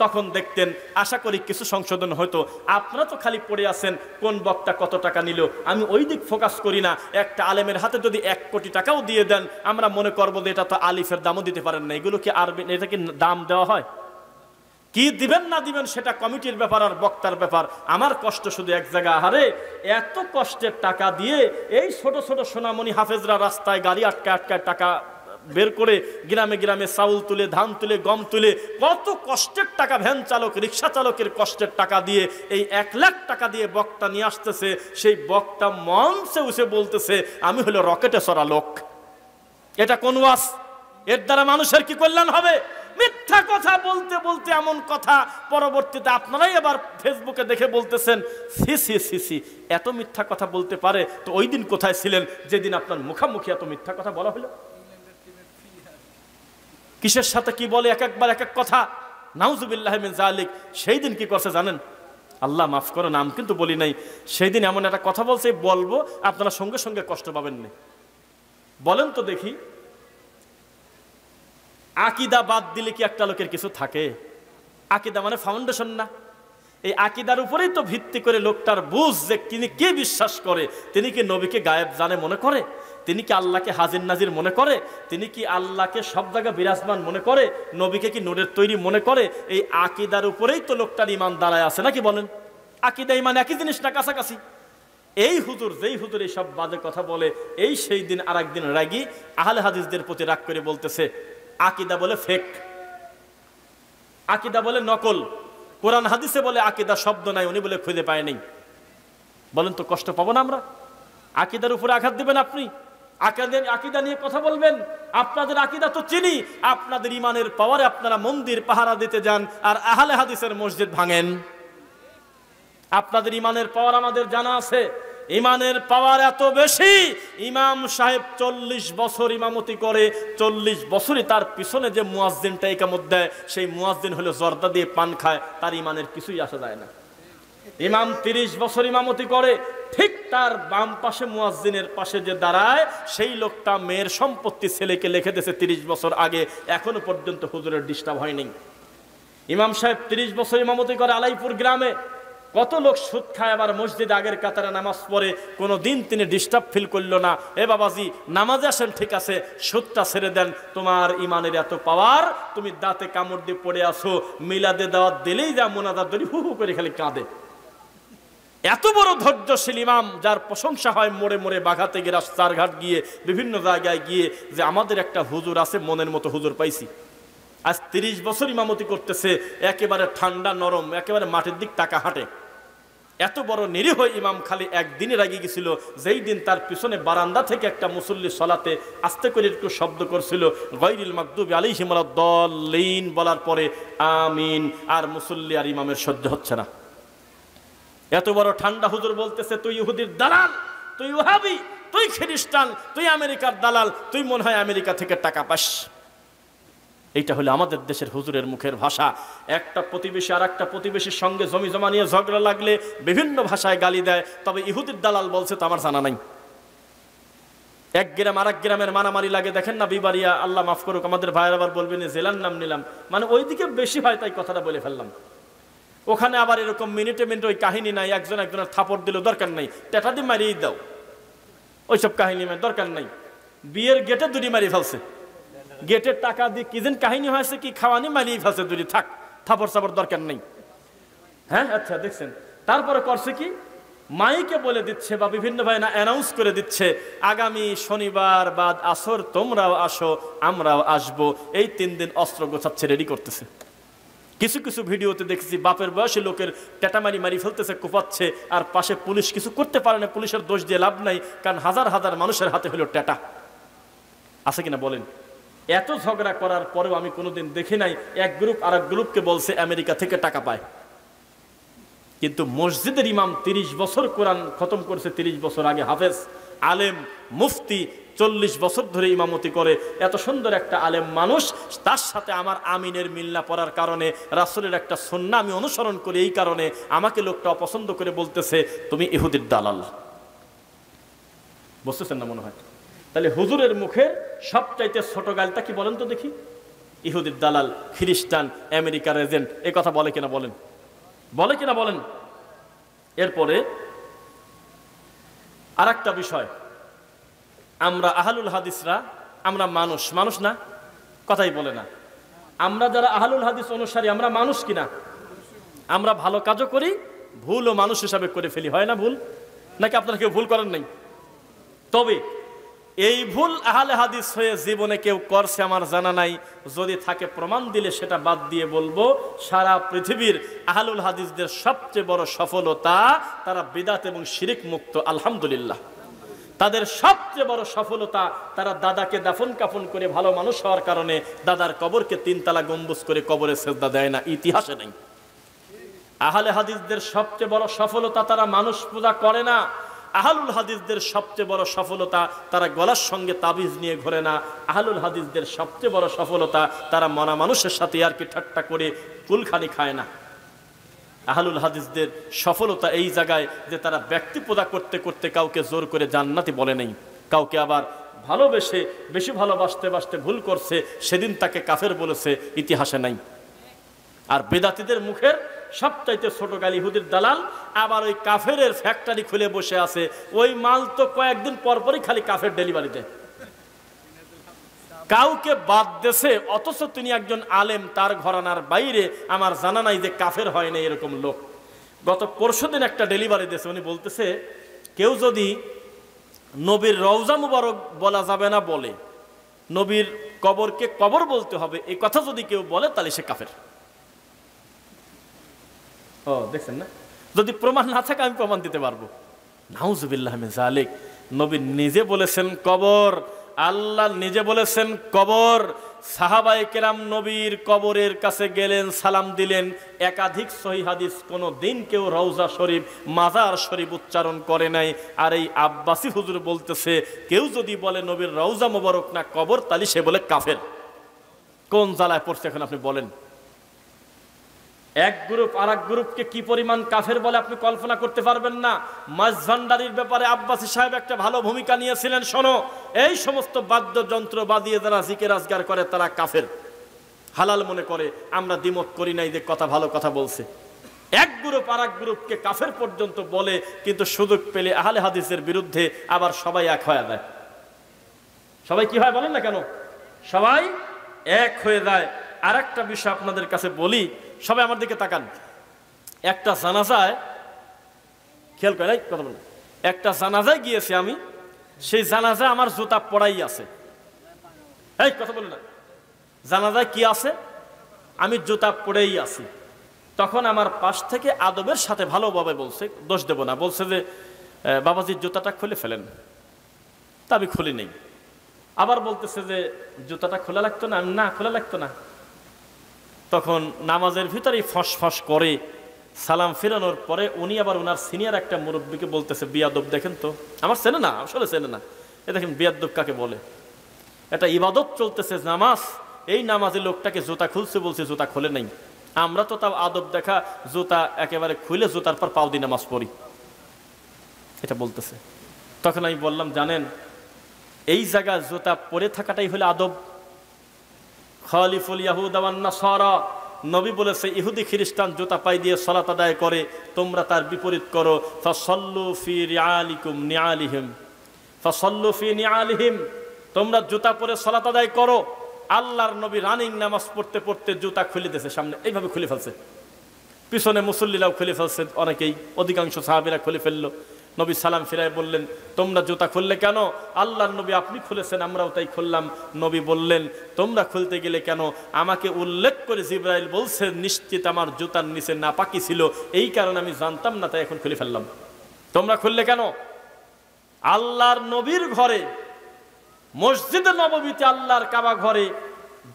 তখন দেখতেন, আশা করি কিছু সংশোধন হয়তো। আপনারা তো খালি পড়ে আছেন কোন বক্তা কত টাকা নিল, আমি ওই দিক ফোকাস করি না। একটা আলেমের হাতে যদি 1 কোটি টাকাও দিয়ে দেন, আমরা মনে করবো যে এটা তো আলিফের দামও দিতে পারেন না, এগুলো কি আরবি, এটা কি দাম দেওয়া হয়? কি দিবেন না দিবেন সেটা কমিটির ব্যাপার আর বক্তার ব্যাপার। আমার কষ্ট শুধু এক জায়গা, আরে এত কষ্টের টাকা দিয়ে এই ছোট ছোট সোনামণি হাফেজরা রাস্তায় গাড়ি আটকায় টাকা বের করে গ্রামে গ্রামে চাউল তুলে, ধান তুলে, গম তুলে, কত কষ্টের টাকা, ভ্যান চালক রিক্সা চালকের কষ্টের টাকা দিয়ে এই 1 লাখ টাকা দিয়ে বক্তা নিয়ে আসতেছে। সেই বক্তা মঞ্চে উঠে বলতেছে আমি হলো রকেটে চড়া লোক। এটা কোন ওয়াজ? এর দ্বারা মানুষের কি কল্যাণ হবে? মিথ্যা কথা বলতে বলতে এমন কথা পরবর্তীতে আপনারাই আবার ফেসবুকে দেখে বলতেছেন সি সি সি সি, এত মিথ্যা কথা বলতে পারে। তো ওই দিন কোথায় ছিলেন যেদিন আপনার মুখামুখি এত মিথ্যা কথা বলা হলো? কিসের সাথে কি বলে, একবার এক এক কথা, নাউজুবিল্লাহ মিন যালিক। সেই দিন কি করছে জানেন? আল্লাহ মাফ করো, নাম কিন্তু বলি নাই। সেই দিন এমন একটা কথা বলছে, বলবো আপনারা সঙ্গে সঙ্গে কষ্ট পাবেন না। বলেন তো দেখি, আকীদা বাদ দিলে কি একটা লোকের কিছু থাকে? আকীদা মানে ফাউন্ডেশন না? এই আকীদার উপরেই তো ভিত্তি করে লোকটার বুঝ যে তিনি কে বিশ্বাস করে। তিনি কি নবীকে গায়েব জানে মনে করে? তিনি কি আল্লাহকে হাজির নাজির মনে করে? তিনি কি আল্লাহকে সব জায়গায় বিরাজমান মনে করে? নবীকে কি নূরের তৈরি মনে করে? এই আকীদার উপরেই তো লোকটার ঈমান দাঁড়ায় আছে, নাকি বলেন? আকীদা ঈমান একই জিনিস না, কাছাকাছি? এই হুজুর, যেই হুজুর এই সব বাজে কথা বলে, এই সেই দিন আর একদিন রাগী আহলে হাদিসদের প্রতি রাগ করে বলতেছে আকীদা বলে ফেক, আকীদা বলে নকল, কোরআন হাদিসে বলে আকীদা শব্দ নাই, উনি বলে খুঁজে পায় নাই। বলেন তো কষ্ট পাবো না আমরা? আকীদার উপরে আঘাত দিবেন আপনি, আকীদা নিয়ে কথা বলবেন। আপনাদের আকীদা তো চিনি, আপনাদের ইমানের পাওয়ারে আপনারা মন্দির পাহারা দিতে যান আর আহলে হাদিসের মসজিদ ভাঙেন। আপনাদের ইমানের পাওয়ার আমাদের জানা আছে, ইমানের পাওয়ার এত বেশি। ইমাম সাহেব 40 বছর ইমামতি করে, 40 বছরই তার পিছনে যে মুয়াজ্জিনটা ইকামত দেয়, সেই মুয়াজ্জিন হলো জর্দা দিয়ে পান খায়, তার ইমানের কিছুই আসা যায় না। ইমাম 30 বছর ইমামতি করে, ঠিক তার বাম পাশে মুয়াজ্জিনের পাশে যে দাঁড়ায়, সেই লোকটা মেয়ের সম্পত্তি ছেলেকে লিখে দিয়েছে 30 বছর আগে, এখনো পর্যন্ত হুজুরের ডিস্টার্ব হয়নি। ইমাম সাহেব 30 বছর ইমামতি করে আলাইপুর গ্রামে, কত লোক সুদ খায়, আবার মসজিদে আগের কাতারে নামাজ পড়ে, কোনো দিন তিনি ডিস্টার্ব ফিল করলো না। এ বাবাজি, নামাজে আসেন ঠিক আছে, সুদটা ছেড়ে দেন, তোমার ইমানের এত পাওয়ার, তুমি দাঁতে কামড় দিয়ে পড়ে আসো, মিলাদে দাওয়াত দিলেই যা মোনাজাত ধরি হু হু করে খালি কাঁদে। এত বড় ধৈর্যশীল ইমাম, যার প্রশংসা হয় মোড়ে মোড়ে, বাঘাতে গিয়ে, রাস্তারঘাট গিয়ে, বিভিন্ন জায়গায় গিয়ে, যে আমাদের একটা হুজুর আছে, মনের মতো হুজুর পাইছি। আজ 30 বছর ইমামতি করতেছে, একেবারে ঠান্ডা নরম, একেবারে মাটির দিক টাকা হাঁটে। এত বড় নিরীহ ইমাম খালি একদিনই রাগি গেছিল, যেই দিন তার পিছনে বারান্দা থেকে একটা মুসল্লি সলাতে আস্তে করে একটু শব্দ করছিল গায়রিল মাগদুবি আলাইহিম ওয়ালাদ-দাল্লিন বলার পরে আমিন, আর মুসল্লি আর ইমামের সহ্য হচ্ছে না। এত বড় ঠান্ডা হুজুর বলতেছে তুই ইহুদির দালাল, তুই ওয়াহাবি, তুই খ্রিস্টান, তুই আমেরিকার দালাল, তুই মনে হয় আমেরিকা থেকে টাকা পাস। এইটা হলো আমাদের দেশের হুজুরের মুখের ভাষা। একটা প্রতিবেশী আর একটা প্রতিবেশীর সঙ্গে জমি জমা নিয়ে ঝগড়া লাগলে বিভিন্ন ভাষায় গালি দেয়, তবে ইহুদির দালাল বলছে তো আমার জানা নাই। এক গ্রাম আর এক গ্রামের মারামারি লাগে, দেখেন না বিবাড়িয়া, আল্লাহ মাফ করুক আমাদের ভাইয়ের, আবার বলবেন জেলার নাম নিলাম, মানে ওইদিকে বেশি হয় তাই কথাটা বলে ফেললাম। ওখানে আবার এরকম মিনিটে মিনিটে ওই কাহিনী নাই, একজন একজনের থাপড় দিল দরকার নাই, টেটা দিয়ে মারিয়ে দাও, ওইসব কাহিনী দরকার নাই। বিয়ের গেটে দুটি মারিয়ে ফেলছে, গেটের টাকা দিয়ে কি যেন কাহিনী হয়েছে, কি খাওয়ানি মারিয়ে ফেলছে দুটি, থাক থাপড় সাপড় দরকার নেই। হ্যাঁ আচ্ছা দেখছেন, তারপরে করছে কি, মাইকে বলে দিচ্ছে বা বিভিন্ন ভাই না অ্যানাউন্স করে দিচ্ছে, আগামী শনিবার বাদ আসর তোমরাও আসো আমরাও আসবো, এই 3 দিন অস্ত্র গোছাচ্ছে, রেডি করতেছে। কিছু কিছু ভিডিওতে দেখেছি বাপের বয়সী লোকের টেটামারি মারি ফেলতেছে, কোপাচ্ছে, আর পাশে পুলিশ কিছু করতে পারে না, পুলিশের দোষ দিয়ে লাভ নাই, কারণ হাজার হাজার মানুষের হাতে হলো টেটা। আছে কিনা বলেন? এত ঝগড়া করার পরেও আমি কোনোদিন দেখি নাই এক গ্রুপ আর এক গ্রুপকে বলছে আমেরিকা থেকে টাকা পায়। কিন্তু মসজিদের ইমাম 30 বছর কোরআন খতম করেছে, 30 বছর আগে হাফেজ আলেম মুফতি, 40 বছর ধরে ইমামতি করে, এত সুন্দর একটা আলেম মানুষ, তার সাথে আমার আমিনের মিল না পড়ার কারণে, রাসূলের একটা সুন্নাহ আমি অনুসরণ করি, এই কারণে আমাকে লোকটা অপছন্দ করে বলতেছে তুমি ইহুদির দালাল। বুঝতেছেন না মনে হয়? তাহলে হুজুরের মুখে সবচাইতে ছোট গালটা কি বলেন তো দেখি? ইহুদির দালাল, খ্রিস্টান, আমেরিকার এজেন্ট, এই কথা বলে কিনা বলেন? বলে কিনা বলেন? এরপরে আর একটা বিষয়, আমরা আহলুল হাদিসরা, আমরা মানুষ, মানুষ না? কথাই বলে না। আমরা যারা আহলুল হাদিস অনুসারী, আমরা মানুষ কিনা? আমরা ভালো কাজও করি, ভুলও মানুষ হিসাবে করে ফেলি, হয় না ভুল? নাকি আপনারা কেউ ভুল করেন নাই? তবে এই ভুল আহলে হাদিস হয়ে জীবনে কেউ করছে আমার জানা নাই, যদি থাকে প্রমাণ দিলে সেটা বাদ দিয়ে বলবো, সারা পৃথিবীর আহলুল হাদিসদের সবচেয়ে বড় সফলতা তারা বিদআত এবং শিরক মুক্ত, আলহামদুলিল্লাহ। তাদের সবচেয়ে বড় সফলতা, তারা দাদাকে দাফন কাফন করে ভালো মানুষ হওয়ার কারণে দাদার কবরকে 3 তলা গম্বুজ করে কবরে সেজদা দেয় না, ইতিহাসে নেই। আহলে হাদিসদের সবচেয়ে বড় সফলতা, তারা মানুষ পূজা করে না। আহলুল হাদিসদের সবচেয়ে বড় সফলতা, তারা গলার সঙ্গে তাবিজ নিয়ে ঘোরে না। আহলুল হাদিসদের সবচেয়ে বড় সফলতা, তারা মনা মানুষের সাথে আর কি ঠাট্টা করে কুলখানি খায় না। আহলুল হাদিসদের সফলতা এই জায়গায় যে তারা ব্যক্তি পূজা করতে করতে কাউকে জোর করে জান্নাতি বলে নেই, কাউকে আবার ভালোবেসে বেশি ভালোবাসতে বাসতে ভুল করছে, সেদিন তাকে কাফের বলেছে, ইতিহাসে নাই। আর বেদাতীদের মুখের সবচাইতে ছোট গাল ইহুদির দালাল, আবার ওই কাফেরের ফ্যাক্টরি খুলে বসে আছে, ওই মাল তো কয়েকদিন পরপরই খালি কাফের ডেলিভারি দেয়, কাউকে বাদ দেশে, অথচ তিনি একজন আলেম, তার ঘরানার বাইরে আমার জানা নাই যে কাফের হয় না এরকম লোক। গত পরশুদিন একটা ডেলিভারি দিয়েছে, উনি বলতেছে কেউ যদি নবীর রওজা মুবারক বলা যাবে না বলে, নবীর কবরকে কবর বলতে হবে, এই কথা যদি কেউ বলে তাহলে সে কাফের। ও দেখছেন না? যদি প্রমাণ না থাকে আমি প্রমাণ দিতে পারবো। নাউজুবিল্লাহ মিন যালিক। নবী নিজে বলেছেন কবর, আল্লাহ নিজে বলেছেন কবর। সাহাবায়ে কেরাম নবীর কবরের কাছে গেলেন, সালাম দিলেন। একাধিক সহিহ হাদিস, কোনো দিন কেউ রওজা শরীফ, মাজার শরীফ উচ্চারণ করে নাই। আর এই আব্বাসী হুজুর বলতেছে কেউ যদি বলে নবীর রওজা মোবারক না কবর, তাহলে সে বলে কাফের। কোন জ্বালায় পড়ছে এখন আপনি বলেন? এক গ্রুপ আর এক গ্রুপকে কি পরিমাণ কাফের বলে আপনি কল্পনা করতে পারবেন না। মাঝভান্ডারির ব্যাপারে আব্বাসী সাহেব একটা ভালো ভূমিকা নিয়েছিলেন। শোনো, এই সমস্ত বাদ্যযন্ত্র বাজিয়ে যারা জিকির আজগার করে তারা কাফের, হালাল মনে করে। আমরা দ্বিমত করি নাই, যে কথা ভালো কথা বলছে। এক গ্রুপ আর এক গ্রুপকে কাফের পর্যন্ত বলে, কিন্তু সুযোগ পেলে আহলে হাদিসের বিরুদ্ধে আবার সবাই এক হয়ে যায়। সবাই কি হয় বলেন না কেন? সবাই এক হয়ে যায়। আর একটা বিষয় আপনাদের কাছে বলি, সবাই আমার দিকে তাকান। একটা জানাজায়, খেয়াল করে কথা বলেন, একটা জানাজায় গিয়েছি আমি, সেই জানাজায় আমার জুতা পড়াই আছে। এই কথা বলে না, জানাজায় কি আছে? আমি জুতা পড়েই আছি। তখন আমার পাশ থেকে আদবের সাথে ভালোভাবে বলছে, দোষ দেব না, বলছে যে বাবাজির জুতাটা খুলে ফেলেন। তা আমি খুলি নেই। আবার বলতেছে যে জুতাটা খোলা লাগতো না, না খোলা লাগতো না। তখন নামাজের ভিতরেই ফস ফস করে সালাম ফিরানোর পরে উনি আবার ওনার সিনিয়র একটা মুরব্বীকে বলতেছে, বিয়াদব দেখেন তো, আমার চেনে না, আসলে চেনে না, এ দেখেন বিয়াদব কাকে বলে। এটা ইবাদত চলতেছে, নামাজ, এই নামাজে লোকটাকে জুতা খুলছে, বলছে জুতা খুলে নাই। আমরা তো তাও আদব দেখা জুতা একেবারে খুলে জুতার পর পাও দিয়ে নামাজ পড়ি, এটা বলতেছে। তখন আমি বললাম, জানেন এই জায়গায় জুতা পরে থাকাটাই হলো আদব। খালিফুল ইয়াহুদা ওয়ান নাসারা, নবী বলেছে ইহুদি খ্রিস্টান জুতা পায়ে দিয়ে সালাত আদায় করে, তোমরা তার বিপরীত করো। ফাসাল্লু ফি রিআলিকুম নিআলিহিম, ফাসাল্লু ফি নিআলিহিম, তোমরা জুতা পরে সালাত আদায় করো। আল্লাহর নবী রানিং নামাজ পড়তে পড়তে জুতা খুলে দিয়েছে, সামনে এইভাবে খুলে ফেলছে, পিছনে মুসল্লিরাও খুলে ফেলছে, অনেকেই অধিকাংশ সাহাবীরা খুলে ফেললো। নবী সালাম ফিরায় বললেন তোমরা জুতা খুললে কেন? আল্লাহর নবী আপনি খুলেছেন, আমরাও তাই খুললাম। নবী বললেন তোমরা খুলতে গেলে কেন? আমাকে উল্লেখ করে জিবরাইল বলছে নিশ্চিত আমার জুতার নিচে নাপাকি ছিল, এই কারণে আমি জানতাম না, তাই এখন খুলে ফেললাম। তোমরা খুললে কেন? আল্লাহর নবীর ঘরে, মসজিদে নববীতে, আল্লাহর কাবা ঘরে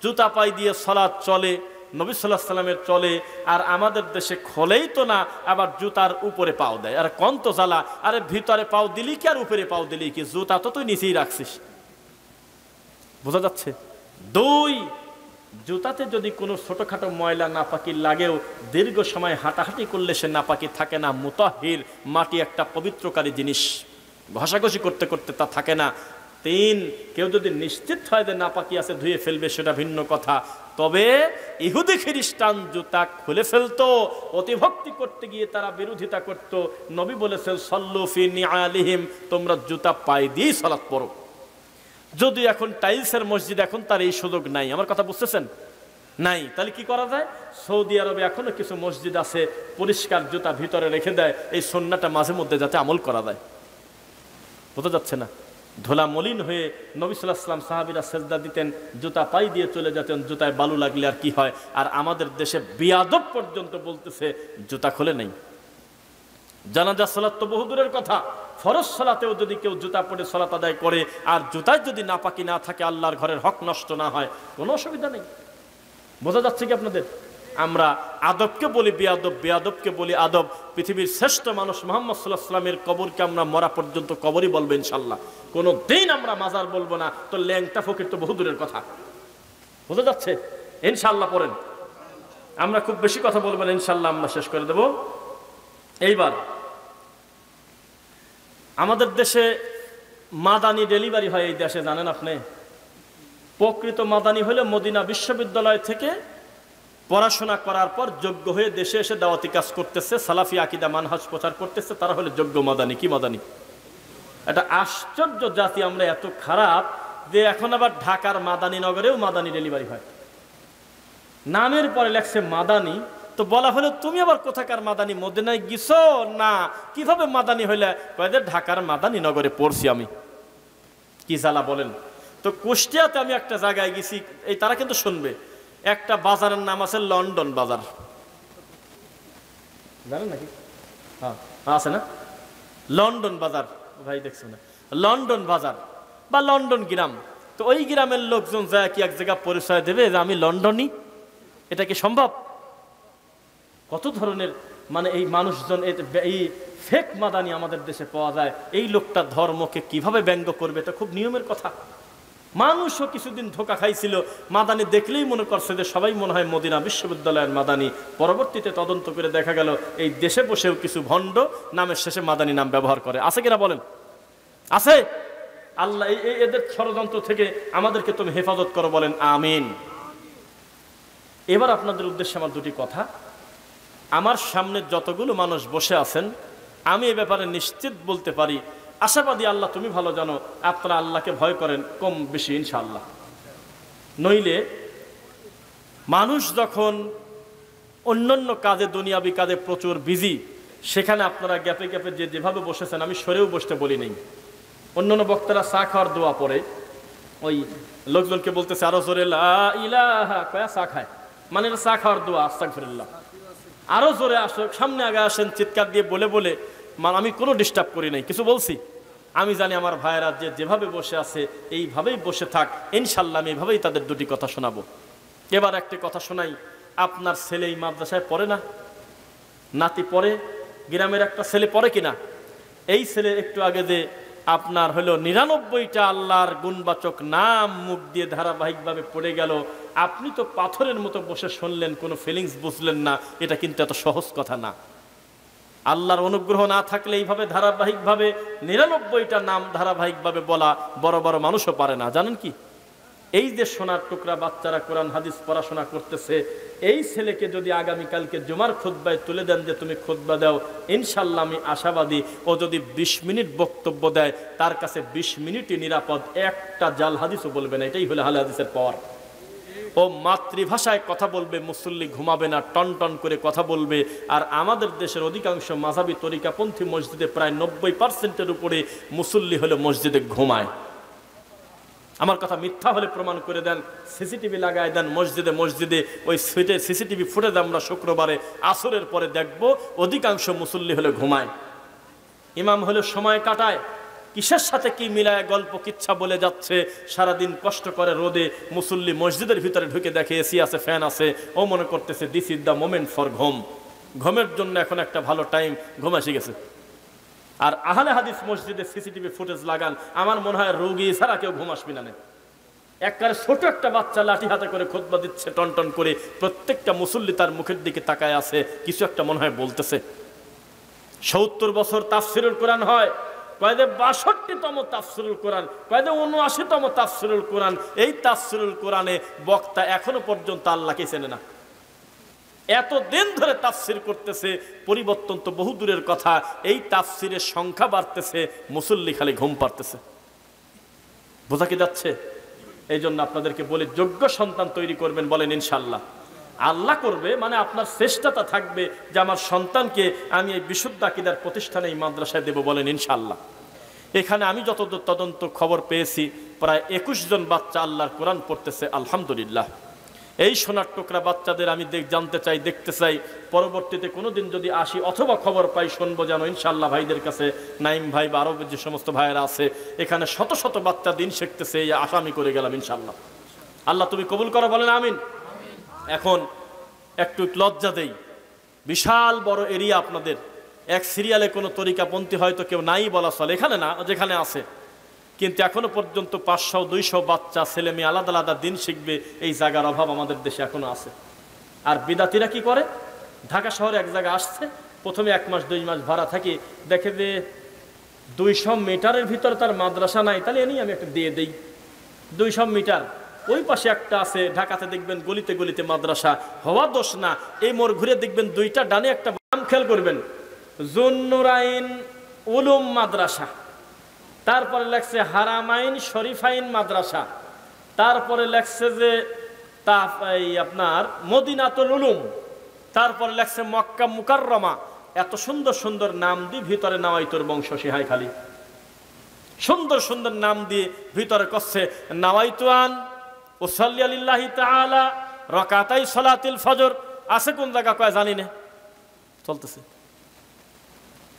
জুতা পাই দিয়ে সালাত চলে, নবী সাল্লাল্লাহু আলাইহি ওয়াসাল্লামের চলে, আর আমাদের দেশে খোলেই তো না, আবার জুতার উপরে পাও দেয়। আর কোন তো জ্বালা, আরে ভিতরে পাও দিলি কি আর উপরে পাও দিলি কি, জুতা তো তুই নিচেই রাখছিস। বোঝা যাচ্ছে? দুই, জুতাতে যদি কোনো ছোটখাটো ময়লা নাপাকি লাগেও দীর্ঘ সময় হাঁটাহাঁটি করলে সে নাপাকি থাকে না। মুতাহির, মাটি একটা পবিত্রকারী জিনিস, ঘষাঘষি করতে করতে তা থাকে না। তিন, কেউ যদি নিশ্চিত হয় যে নাপাকি আছে ধুয়ে ফেলবে, সেটা ভিন্ন কথা। তবে ইহুদি খ্রিস্টান জুতা খুলে ফেলতো, অতিভক্তি করতে গিয়ে তারা বিরোধিতা করত। নবী বলেছেন সাল্লু ফি নিআলিহিম, তোমরা জুতা পায়ে দিয়েই সালাত পড়ো। যদি এখন টাইলসের মসজিদ, এখন তার এই সুযোগ নাই, আমার কথা বুঝতেছেন? নাই, তাহলে কি করা যায়? সৌদি আরবে এখনো কিছু মসজিদ আছে পরিষ্কার জুতা ভিতরে রেখে দেয়, এই সুন্নাহটা মাঝে মধ্যে যাতে আমল করা যায়। বোঝা যাচ্ছে না? ধোলা মলিন হয়ে নবী সাল্লাল্লাহু আলাইহি ওয়াসাল্লাম সাহাবীরা সেজদা দিতেন, জুতা পাই দিয়ে চলে যেতেন, জুতায় বালু লাগলে আর কি হয়। আর আমাদের দেশে বিয়াদব পর্যন্ত বলতেছে জুতা খুলে নেই। জানাজা সালাত তো বহুদূরের কথা, ফরজ সালাতেও যদি কেউ জুতা পরে সালাত আদায় করে আর জুতায় যদি নাপাকি না থাকে, আল্লাহর ঘরের হক নষ্ট না হয়, কোনো অসুবিধা নেই। বোঝা যাচ্ছে কি আপনাদের? আমরা আদবকে বলি বেয়াদব, বেয়াদবকে বলি আদব। পৃথিবীর শ্রেষ্ঠ মানুষ মুহাম্মদ সাল্লাল্লাহু আলাইহি ওয়াসাল্লামের কবরকে আমরা মরা পর্যন্ত কবরই বলবো ইনশাআল্লাহ, কোনো দিন আমরা মাজার বলবো না। তো ল্যাংটা ফকির তো বহুদূরের কথা। বোঝা যাচ্ছে? ইনশাআল্লাহ পড়েন, আমরা খুব বেশি কথা বলবো না, ইনশাআল্লাহ আমরা শেষ করে দেব। এইবার আমাদের দেশে মাদানি ডেলিভারি হয়, এই দেশে জানেন আপনি? প্রকৃত মাদানি হলে মদিনা বিশ্ববিদ্যালয় থেকে পড়াশোনা করার পর যোগ্য হয়ে দেশে এসে দাওয়াতি কাজ করতেছে, সালাফি আকীদা মানহাজ প্রচার করতেছে, তারা হলে যোগ্য মাদানি। কি মাদানি? এটা আশ্চর্য জাতি আমরা, এত খারাপ যে এখন আবার ঢাকার মাদানী নগরেও মাদানি ডেলিভারি হয়। নামের পরে লেখছে মাদানি, তো বলা হলো তুমি আবার কোথাকার মাদানি, মদিনায় গেছো? না। কিভাবে মাদানি হইলে? কয়ে ঢাকার মাদানী নগরে পড়ছি আমি। কি জ্বালা বলেন তো। কুষ্টিয়াতে আমি একটা জায়গায় গেছি, এই তারা কিন্তু শুনবে, একটা বাজারের নাম আছে লন্ডন বাজার, জানেন নাকি? হ্যাঁ আছে না, লন্ডন বাজার। ভাই দেখছো না, লন্ডন বাজার বা লন্ডন গ্রাম। তো ওই গ্রামের লোকজন যায় কি এক জায়গা পরিচয় দেবে যে আমি লন্ডনী? এটা কি সম্ভব? কত ধরনের মানে এই মানুষজন, এই ফেক মাদানি আমাদের দেশে পাওয়া যায়। এই লোকটা ধর্মকে কিভাবে ব্যঙ্গ করবে, এটা খুব নিয়মের কথা। মানুষও কিছুদিন ধোকা খাইছিল, মাদানি দেখলেই মনে করছে যে সবাই মনে হয় মদিনা বিশ্ববিদ্যালয়ের মাদানি। পরবর্তীতে তদন্ত করে দেখা গেল এই দেশে বসেও কিছু ভণ্ড নামের শেষে মাদানি নাম ব্যবহার করে। আছে কিনা বলেন? আছে। আল্লাহ এদের ষড়যন্ত্র থেকে আমাদেরকে তুমি হেফাজত করো, বলেন আমিন। এবার আপনাদের উদ্দেশ্যে আমার দুটি কথা। আমার সামনে যতগুলো মানুষ বসে আছেন, আমি এ ব্যাপারে নিশ্চিত বলতে পারি, আশাবাদী, আল্লাহ তুমি ভালো জানো, আপনারা আল্লাহকে ভয় করেন কম বেশি ইনশাআল্লাহ। নইলে মানুষ যখন অন্যান্য কাজে, দুনিয়াবি কাজে প্রচুর বিজি, সেখানে আপনারা গ্যাপে গ্যাপে যেভাবে বসেছেন, আমি সরেও বসতে বলি নেই। অন্যান্য বক্তারা চা খাওয়ার দোয়া পড়ে ওই লোকজনকে বলতেছে আরো জোরে লা ইলাহা, কয়া চা খায়, মানে চা খাওয়ার দোয়া, আস্তাগফিরুল্লাহ। আরো জোরে আসো, সামনে আগে আসেন, চিৎকার দিয়ে বলে বলে, মানে আমি কোনো ডিস্টার্ব করি নাই, কিছু বলছি? আমি জানি আমার ভাইয়েরা যেভাবে বসে আছে এইভাবেই বসে থাক, ইনশাল্লাহ আমি এইভাবেই তাদের দুটি কথা শোনাবো। এবার একটি কথা শোনাই। আপনার ছেলে এই মাদ্রাসায় পড়ে না? নাতি পড়ে? গ্রামের একটা ছেলে পড়ে কিনা? এই ছেলে একটু আগে যে আপনার হলো 99টা আল্লাহর গুণবাচক নাম মুখ দিয়ে ধারাবাহিকভাবে পড়ে গেল, আপনি তো পাথরের মতো বসে শুনলেন, কোনো ফিলিংস বুঝলেন না। এটা কিন্তু এত সহজ কথা না। আল্লাহর অনুগ্রহ না থাকলে এইভাবে ধারাবাহিকভাবে 99টা নাম ধারাবাহিকভাবে বলা বড় বড় মানুষও পারে না। জানেন কি, এই যে সোনার টুকরা বাচ্চারা কোরআন হাদিস পড়াশোনা করতেছে, এই ছেলেকে যদি আগামীকালকে জুমার খুতবায় তুলে দেন যে তুমি খুতবা দাও, ইনশাল্লাহ আমি আশাবাদী ও যদি 20 মিনিট বক্তব্য দেয় তার কাছে 20 মিনিটই নিরাপদ, একটা জাল হাদিসও বলবে না। এটাই হলো আহলে হাদিসের পাওয়ার। ও মাতৃভাষায় কথা বলবে, মুসল্লি ঘুমাবে না, টন টন করে কথা বলবে। আর আমাদের দেশের অধিকাংশ মাযহাবী তরিকাপন্থী মসজিদে প্রায় 90%-এর উপরে মুসল্লি হলো মসজিদে ঘুমায়। আমার কথা মিথ্যা হলে প্রমাণ করে দেন, সিসিটিভি লাগায় দেন মসজিদে মসজিদে। ওই সিসিটিভি ফুটেজ আমরা শুক্রবারে আসরের পরে দেখব, অধিকাংশ মুসল্লি হলে ঘুমায়, ইমাম হলে সময় কাটায়, কিসের সাথে কি মিলায় গল্প কিচ্ছা বলে যাচ্ছে, সারাদিন কষ্ট করে রোদে। মুসল্লি মসজিদের ভিতরে ঢুকে দেখে এসি আছে, ফ্যান আছে, ও মনে করতেছে this is the moment for ঘুম, ঘুমের জন্য এখন একটা ভালো টাইম, ঘুম এসে গেছে। আর আহলে হাদিস মসজিদে সিসিটিভি ফুটেজ লাগান, আমার মনে হয় রোগী ছাড়া কেউ ঘুম আসবি না। একবারে ছোট একটা বাচ্চা লাঠি হাতে করে খুতবা দিচ্ছে টনটন করে, প্রত্যেকটা মুসল্লি তার মুখের দিকে তাকায় আছে, কিছু একটা মনে হয় বলতেছে। 70 বছর তাফসিরুল কোরআন হয়, কয়েদে 62তম তাফসিরুল কোরআন, কয়েদে 79তম তাফসিরুল কোরআন। এই তাফসিরুল কোরআনে বক্তা এখনো পর্যন্ত আল্লাহকে চেনে না। এত দিন ধরে তাফসির করতেছে, পরিবর্তন তো বহু দূরের কথা, এই তাফসিরের সংখ্যা বাড়তেছে, মুসল্লি খালি ঘুম পাড়তেছে। বোঝা কি যাচ্ছে? এই জন্য আপনাদেরকে বলি, যোগ্য সন্তান তৈরি করবেন, বলেন ইনশাল্লাহ। আল্লাহ করবে মানে আপনার চেষ্টাটা থাকবে যে আমার সন্তানকে আমি এই বিশুদ্ধ আকীদার প্রতিষ্ঠানে এই মাদ্রাসায় দেব, বলেন ইনশাল্লাহ। এখানে আমি যতদূর তদন্ত খবর পেয়েছি প্রায় 21 জন বাচ্চা আল্লাহর কোরআন পড়তেছে, আলহামদুলিল্লাহ। এই সোনার টুকরা বাচ্চাদের আমি জানতে চাই, দেখতে চাই, পরবর্তীতে কোনোদিন যদি আসি অথবা খবর পাই, শুনবো যেন ইনশাল্লাহ ভাইদের কাছে, নাইম ভাই বা আরো যে সমস্ত ভাইয়েরা আছে, এখানে শত শত বাচ্চা দিন শিখতেছে, এই আশা আমি করে গেলাম ইনশাল্লাহ। আল্লাহ তুমি কবুল করো, বলেন আমিন। এখন একটু লজ্জা দেই, বিশাল বড় এরিয়া আপনাদের, এক সিরিয়ালে কোনো তরিকাপন্থী হয়তো কেউ নাই বলা চলে, এখানে না যেখানে আছে, কিন্তু এখনো পর্যন্ত 500-200 বাচ্চা ছেলে মেয়ে আলাদা আলাদা দিন শিখবে, এই জায়গার অভাব আমাদের দেশে এখনো আছে। আর বিদাতিরা কি করে, ঢাকা শহরে এক জায়গায় আসছে, প্রথমে 1 মাস 2 মাস ভাড়া থাকি, দেখে যে 200 মিটারের ভিতরে তার মাদ্রাসা নাই, তাহলে এনে আমি একটা দিয়ে দেই। 200 মিটার ওই পাশে একটা আছে, ঢাকাতে দেখবেন গলিতে গলিতে মাদ্রাসা, হওয়া দোষ না। এই মোড় ঘুরে দেখবেন দুইটা ডানে একটা বাম, খেয়াল করবেন, জুন্নুরাইন উলুম মাদ্রাসা, তারপরে লেখছে হারামাইন শরীফাইন মাদ্রাসা, তারপরে লেখছে যে আপনার মদিনাতুল উলুম, তারপরে লেখছে মক্কা মুকাররমা। এত সুন্দর সুন্দর নাম দিয়ে ভিতরে নাওয়াইতুর বংশ সিহাই খালি, সুন্দর সুন্দর নাম দিয়ে ভিতরে করছে নাওয়াইতুয়ান উসাল্লি লিল্লাহি তাআলা রাকাতাই সালাতিল ফজর। আছে কোন জায়গা কয় জানি না, চলতেছে।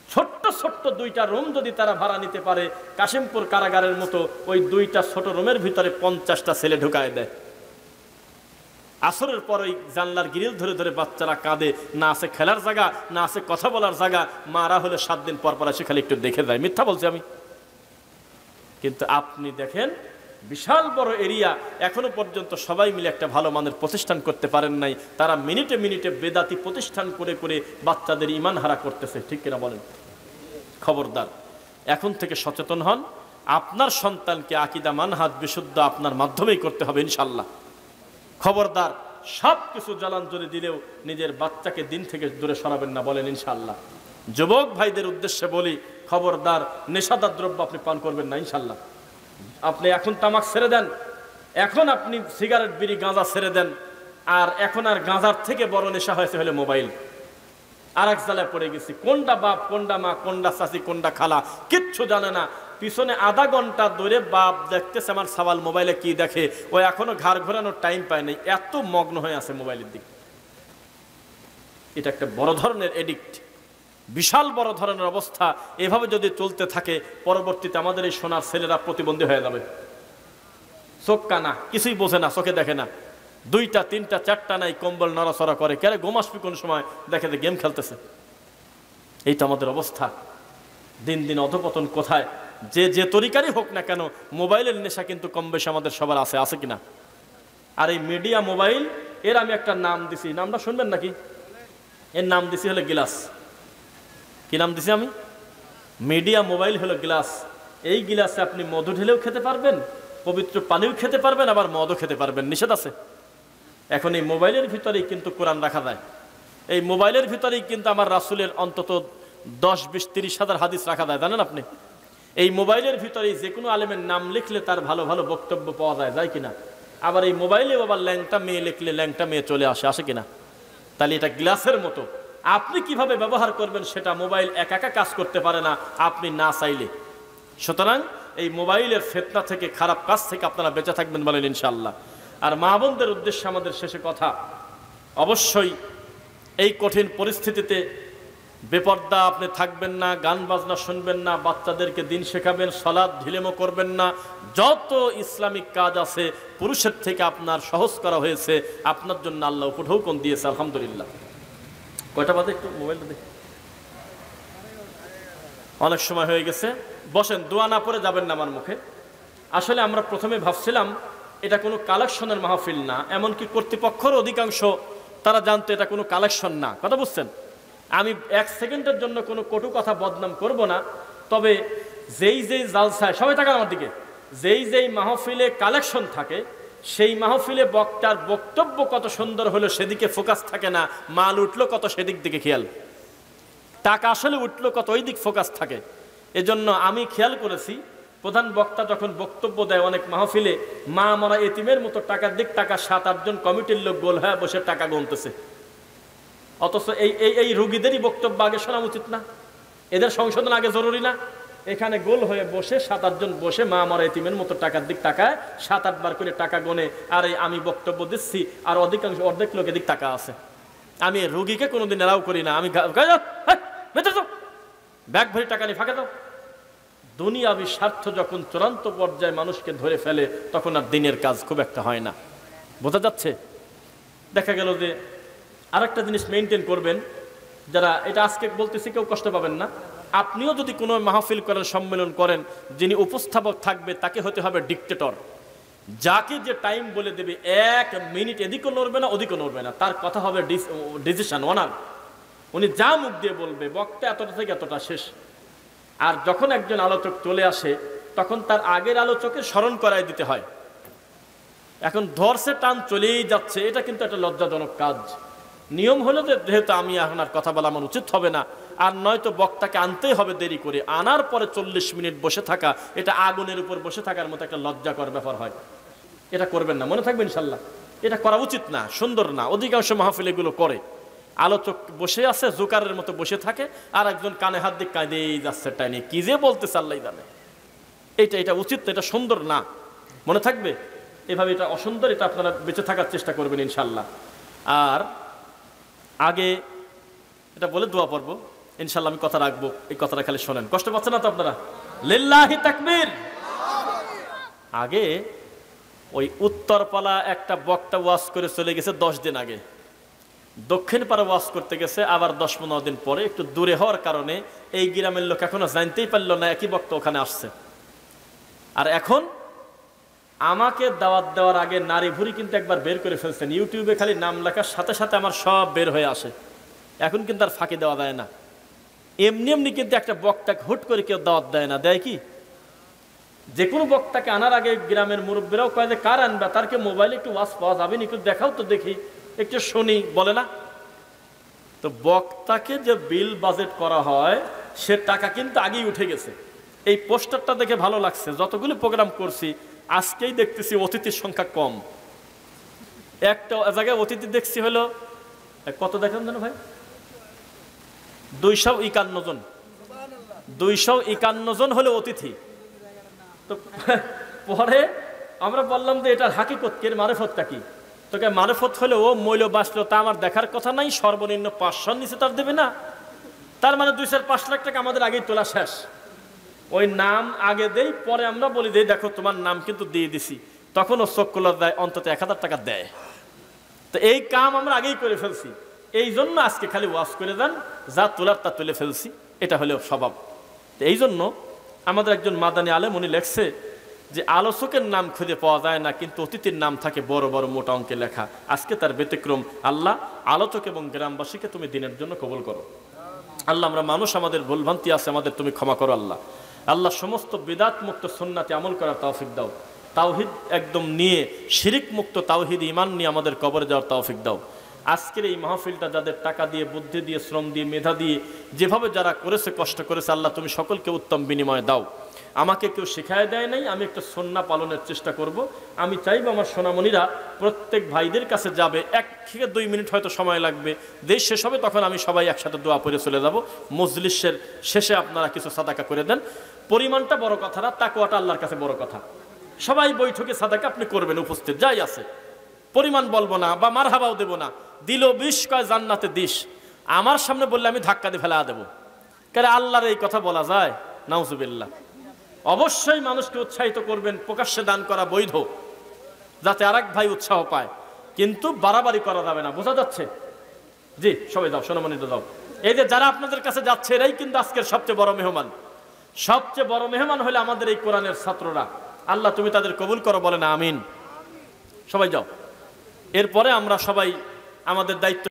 ছোট্ট ছোট্ট 2টা রুম যদি তারা ভাড়া নিতে পারে, কাশিমপুর কারাগারের মতো, ওই 2টা ছোট রুমের ভিতরে 50টা ছেলে ঢুকায় দেয়। আসরের পর ওই জানলার গ্রিল ধরে ধরে বাচ্চারা কাঁদে, না আছে খেলার জায়গা, না আছে কথা বলার জায়গা। মারা হলে 7 দিন পর পর এসে খালি একটু দেখে যায়। মিথ্যা বলছি আমি? কিন্তু আপনি দেখেন বিশাল বড় এরিয়া, এখনো পর্যন্ত সবাই মিলে একটা ভালো মানের প্রতিষ্ঠান করতে পারেন নাই। তারা মিনিটে মিনিটে বেদাতি প্রতিষ্ঠান করে করে বাচ্চাদের ঈমান হারা করতেছে, ঠিক কিনা বলেন? খবরদার, এখন থেকে সচেতন হন। আপনার সন্তানকে আকীদা মানহাজ বিশুদ্ধ আপনার মাধ্যমেই করতে হবে ইনশাল্লাহ। খবরদার, সব কিছু জলাঞ্জলি দিলেও নিজের বাচ্চাকে দিন থেকে দূরে সরাবেন না, বলেন ইনশাল্লাহ। যুবক ভাইদের উদ্দেশ্যে বলি, খবরদার নেশাদার দ্রব্য আপনি পান করবেন না ইনশাল্লাহ। আপনি এখন তামাক ছেড়ে দেন, এখন আপনি সিগারেট বিড়ি গাঁজা ছেড়ে দেন। আর এখন আর গাঁজার থেকে বড় নেশা হয়েছে হলে মোবাইল। আর এক জায়গায় পড়ে গেছি, কোনটা বাপ কোনটা মা কোনটা চাচি কোনটা খালা কিচ্ছু জানে না। পিছনে আধা ঘন্টা ধরে বাপ দেখতেছে আমার সাবাল মোবাইলে কি দেখে, ও এখনো ঘাড় ঘোরানোর টাইম পায় নাই, এত মগ্ন হয়ে আছে মোবাইলের দিকে। এটা একটা বড় ধরনের এডিক্ট, বিশাল বড় ধরনের অবস্থা। এভাবে যদি চলতে থাকে, পরবর্তীতে আমাদের এই সোনার ছেলেরা প্রতিবন্ধী হয়ে যাবে। চোখ কানা, কিছুই বোঝে না, চোখে দেখে না, 2টা 3টা 4টা নাই, কম্বল নড়াচড়া করে, কেন ঘুম আসবে কোন সময়, দেখে যে গেম খেলতেছে। এই তো আমাদের অবস্থা। দিন দিন অধপতন কোথায়? যে তরিকারই হোক না কেন, মোবাইলের নেশা কিন্তু কম বেশি আমাদের সবার আছে কিনা? আর এই মিডিয়া মোবাইল, এর আমি একটা নাম দিছি, নামটা শুনবেন নাকি? এর নাম দিছি হলে গিলাস। কি নাম দিছি আমি? মিডিয়া মোবাইল হলো গ্লাস। এই গ্লাসে আপনি মধু ঢেলেও খেতে পারবেন, পবিত্র পানিও খেতে পারবেন, আবার মদও খেতে পারবেন, নিষেধ আছে? এখন এই মোবাইলের ভিতরেই কিন্তু কোরআন রাখা যায়। এই মোবাইলের ভিতরেই কিন্তু আমার রাসূলের অন্তত 10, 20, 30 হাজার হাদিস রাখা যায়, জানেন আপনি? এই মোবাইলের ভিতরেই যে কোনো আলেমের নাম লিখলে তার ভালো ভালো বক্তব্য পাওয়া যায় কিনা? আবার এই মোবাইলে আবার ল্যাংটা মেয়ে লিখলে ল্যাংটা মেয়ে চলে আসে কিনা? তাহলে এটা গ্লাসের মতো, আপনি কিভাবে ব্যবহার করবেন সেটা মোবাইল একা একা কাজ করতে পারে না, আপনি না চাইলে। সুতরাং এই মোবাইলের ফিতনা থেকে, খারাপ কাজ থেকে আপনারা বেঁচে থাকবেন বলেন ইনশাআল্লাহ। আর মা বোনদের উদ্দেশ্যে আমাদের শেষে কথা, অবশ্যই এই কঠিন পরিস্থিতিতে বেপর্দা আপনি থাকবেন না, গান বাজনা শুনবেন না, বাচ্চাদেরকে দিন শেখাবেন, সালাত ঢিলেমো করবেন না। যত ইসলামিক কাজ আছে পুরুষের থেকে আপনার সহজ করা হয়েছে, আপনার জন্য আল্লাহ উপঢৌকন দিয়েছে, আলহামদুলিল্লাহ। কয়টা বাজে একটু মোবাইলটা দেখি, অনেক সময় হয়ে গেছে। বসেন, দোয়া না পড়ে যাবেন না আমার মুখে। আসলে আমরা প্রথমে ভাবছিলাম এটা কোনো কালেকশনের মাহফিল না, এমনকি কর্তৃপক্ষের অধিকাংশ তারা জানতো এটা কোনো কালেকশন না। কথা বুঝছেন? আমি 1 সেকেন্ডের জন্য কোনো কটু কথা বদনাম করব না, তবে যেই জালসায়, সবাই তাকান আমার দিকে, যেই মাহফিলে কালেকশন থাকে, সেই মাহফিলে বক্তার বক্তব্য কত সুন্দর হলো সেদিকে ফোকাস থাকে না, মাল উঠলো কত সেদিক দিকে খেয়াল, টাকা আসলে উঠলো কত ওই দিক ফোকাস থাকে। এজন্য আমি খেয়াল করেছি প্রধান বক্তা যখন বক্তব্য দেয় অনেক মাহফিলে, মা মরা এতিমের মতো টাকার দিক টাকা 7-8 জন কমিটির লোক গোল হয়ে বসে টাকা গুনতেছে। অথচ এই রুগীদেরই বক্তব্য আগে শোনা উচিত না? এদের সংশোধন আগে জরুরি না? এখানে গোল হয়ে বসে 7-8 জন বসে মা মরা এতিমের মতো টাকার দিক টাকায় 7-8 বার করে টাকা গোনে, আর আমি বক্তব্য দিচ্ছি আর অর্ধেক লোক এদিক টাকা আছে। আমি রুগীকে কোনোদিন এলাও করি না, আমি ব্যাগ ভরে টাকা নিয়ে ফাঁকা দাও। দুনিয়াবি স্বার্থ যখন চূড়ান্ত পর্যায়ে মানুষকে ধরে ফেলে তখন আর দিনের কাজ খুব একটা হয় না। বোঝা যাচ্ছে? দেখা গেল যে আরেকটা জিনিস মেনটেন করবেন, যারা এটা আজকে বলতেছি কেউ কষ্ট পাবেন না, আপনিও যদি কোনো মাহফিল করেন, সম্মেলন করেন, যিনি উপস্থাপক থাকবে তাকে হতে হবে ডিক্টেটর। যাকে যে টাইম বলে দেবে 1 মিনিট এদিকও নড়বে না ওদিকও নড়বে না, তার কথা হবে ডিসিশন ওনার। উনি যা মুখ দিয়ে বলবে, বক্তা এতটা থেকে এতটা শেষ। আর যখন একজন আলোচক চলে আসে তখন তার আগের আলোচকের স্মরণ করায় দিতে হয়। এখন ধরছে টান চলেই যাচ্ছে, এটা কিন্তু একটা লজ্জাজনক কাজ। নিয়ম হলো যে যেহেতু আমি এখন আর কথা বলা আমার উচিত হবে না, আর নয়তো বক্তাকে আনতেই হবে দেরি করে, আনার পরে 40 মিনিট বসে থাকা, এটা আগুনের উপর বসে থাকার মতো একটা লজ্জাকর ব্যাপার হয়। এটা করবেন না, মনে থাকবে ইনশাল্লাহ। এটা করা উচিত না, সুন্দর না। অধিকাংশ মাহফিল এগুলো করে, আলোচক বসে আছে জোকারের মতো বসে থাকে, আর একজন কানে হাত দিয়ে কাঁদেই যাচ্ছে, টাইনি কি যে বলতে আল্লাহই জানে। এটা উচিত, এটা সুন্দর না, মনে থাকবে। এভাবে এটা অসুন্দর, এটা আপনারা বেঁচে থাকার চেষ্টা করবেন ইনশাল্লাহ। আর আগে এটা বলে দোয়া পড়ব ইনশাল্লাহ, আমি কথা রাখবো, এই কথাটা খালি শোনেন, কষ্ট পাচ্ছেন না তো আপনারা? লিল্লাহি তাকবীর। আগে ওই উত্তরপালা একটা বক্তা ওয়াজ করে চলে গেছে 10 দিন আগে, দক্ষিণ পাড়া ওয়াজ করতে গেছে আবার 10-15 দিন পরে। একটু দূরে হওয়ার কারণে এই গ্রামের লোক এখনো জানতেই পারলো না একই বক্তা ওখানে আসছে। আর এখন আমাকে দাওয়াত দেওয়ার আগে নারী ভুরি কিন্তু একবার বের করে ফেলছেন, ইউটিউবে খালি নাম লেখার সাথে সাথে আমার সব বের হয়ে আসে। এখন কিন্তু আর ফাঁকি দেওয়া যায় না। এমনি কিন্তু একটা বক্তাকে হুট করে কেউ দাওয়াত দেয় না, দেয় কি? যে কোনো বক্তাকে আনার আগে গ্রামের মুরব্বীরাও কয় যে কার আনবা, তারকে মোবাইলে একটু ওয়াজ পাওয়া যাবে না, একটু দেখাও তো দেখি, একটু শুনি, বলে না? তো বক্তাকে যে বিল বাজেট করা হয় সে টাকা কিন্তু আগেই উঠে গেছে। এই পোস্টারটা দেখে ভালো লাগছে, যতগুলো প্রোগ্রাম করছি আজকেই দেখতেছি অতিথির সংখ্যা কম। একটা জায়গায় অতিথি দেখছি হলো কত, দেখেন জানো ভাই, 251 জন। 251 জন হলো অতিথি। তো পরে আমরা বললাম যে এটার হাকিকত কি, এর মারেফতটা কি? তোকে মারেফত হলে ও মূল্য বাঁচলো তা আমার দেখার কথা নাই, সর্বনিম্ন 500 নিচে তার দেবে না। তার মানে 2-5 লাখ টাকা আমাদের আগেই তোলা শেষ। ওই নাম আগে দেই, পরে আমরা বলি দেই দেখো তোমার নাম কিন্তু দিয়ে দিছি, তখন ও চোখ খোলা দেয়, অন্তত 1000 টাকা দেয়। তো এই কাম আমরা আগেই করে ফেলছি, এই জন্য আজকে খালি ওয়াজ করে দেন, যা তোলার তা তুলে ফেলছি, এটা হলো স্বভাব। এই জন্য আমাদের একজন মাদানী আলেম উনি লেখছে যে আলোচকের নাম খুঁজে পাওয়া যায় না, কিন্তু অতিথির নাম থাকে বড় বড় মোটা অঙ্কে লেখা। আজকে তার ব্যতিক্রম। আল্লাহ আলোচক এবং গ্রামবাসীকে তুমি দিনের জন্য কবুল করো। আল্লাহ আমরা মানুষ, আমাদের ভুলভ্রান্তি আছে, আমাদের তুমি ক্ষমা করো আল্লাহ। আল্লাহ সমস্ত বিদাত মুক্ত সুন্নাতে আমল করার তৌফিক দাও। তাওহিদ একদম নিয়ে শিরিক মুক্ত তাওহিদ ঈমান নিয়ে আমাদের কবরে যাওয়ার তৌফিক দাও। আজকের এই মাহফিলটা যাদের টাকা দিয়ে, বুদ্ধি দিয়ে, শ্রম দিয়ে, মেধা দিয়ে, যেভাবে যারা করেছে, কষ্ট করেছে, আল্লাহ তুমি সকলকে উত্তম বিনিময় দাও। আমাকে কেউ শেখায় দেয় নাই, আমি একটা সুন্নাহ পালনের চেষ্টা করব। আমি চাইব আমার সোনামণিরা প্রত্যেক ভাইদের কাছে যাবে, 1 থেকে 2 মিনিট হয়তো সময় লাগবে, দেশ শেষ হবে তখন আমি সবাই একসাথে দোয়া পড়ে চলে যাব। মজলিসের শেষে আপনারা কিছু সাদাকা করে দেন। পরিমাণটা বড় কথা না, তাকওয়াটা আল্লাহর কাছে বড় কথা। সবাই বৈঠকে সাদাকা আপনি করবেন, উপস্থিত যাই আছে, পরিমাণ বলবো না বা মারহাবাও দেবো না। দিল 20 কয় জান্নাতে 20, আমার সামনে বললে আমি ধাক্কা দিয়ে ফেলা দেবো। কেন আল্লাহর এই কথা বলা যায়? নাউজুবিল্লাহ। অবশ্যই মানুষকে উৎসাহিত করবেন, প্রকাশ্যে দান করা বৈধ, যাতে আরেক ভাই উৎসাহ পায়, কিন্তু বাড়াবাড়ি করা যাবে না। বোঝা যাচ্ছে? জি, সবাই যাও, সোনামণিরা যাও। এই যে যারা আপনাদের কাছে যাচ্ছে, এরাই কিন্তু আজকের সবচেয়ে বড় মেহমান। সবচেয়ে বড় মেহমান হলে আমাদের এই কোরআনের ছাত্ররা। আল্লাহ তুমি তাদের কবুল করো, বলে না আমিন। সবাই যাও। এরপরে আমরা সবাই আমাদের দায়িত্ব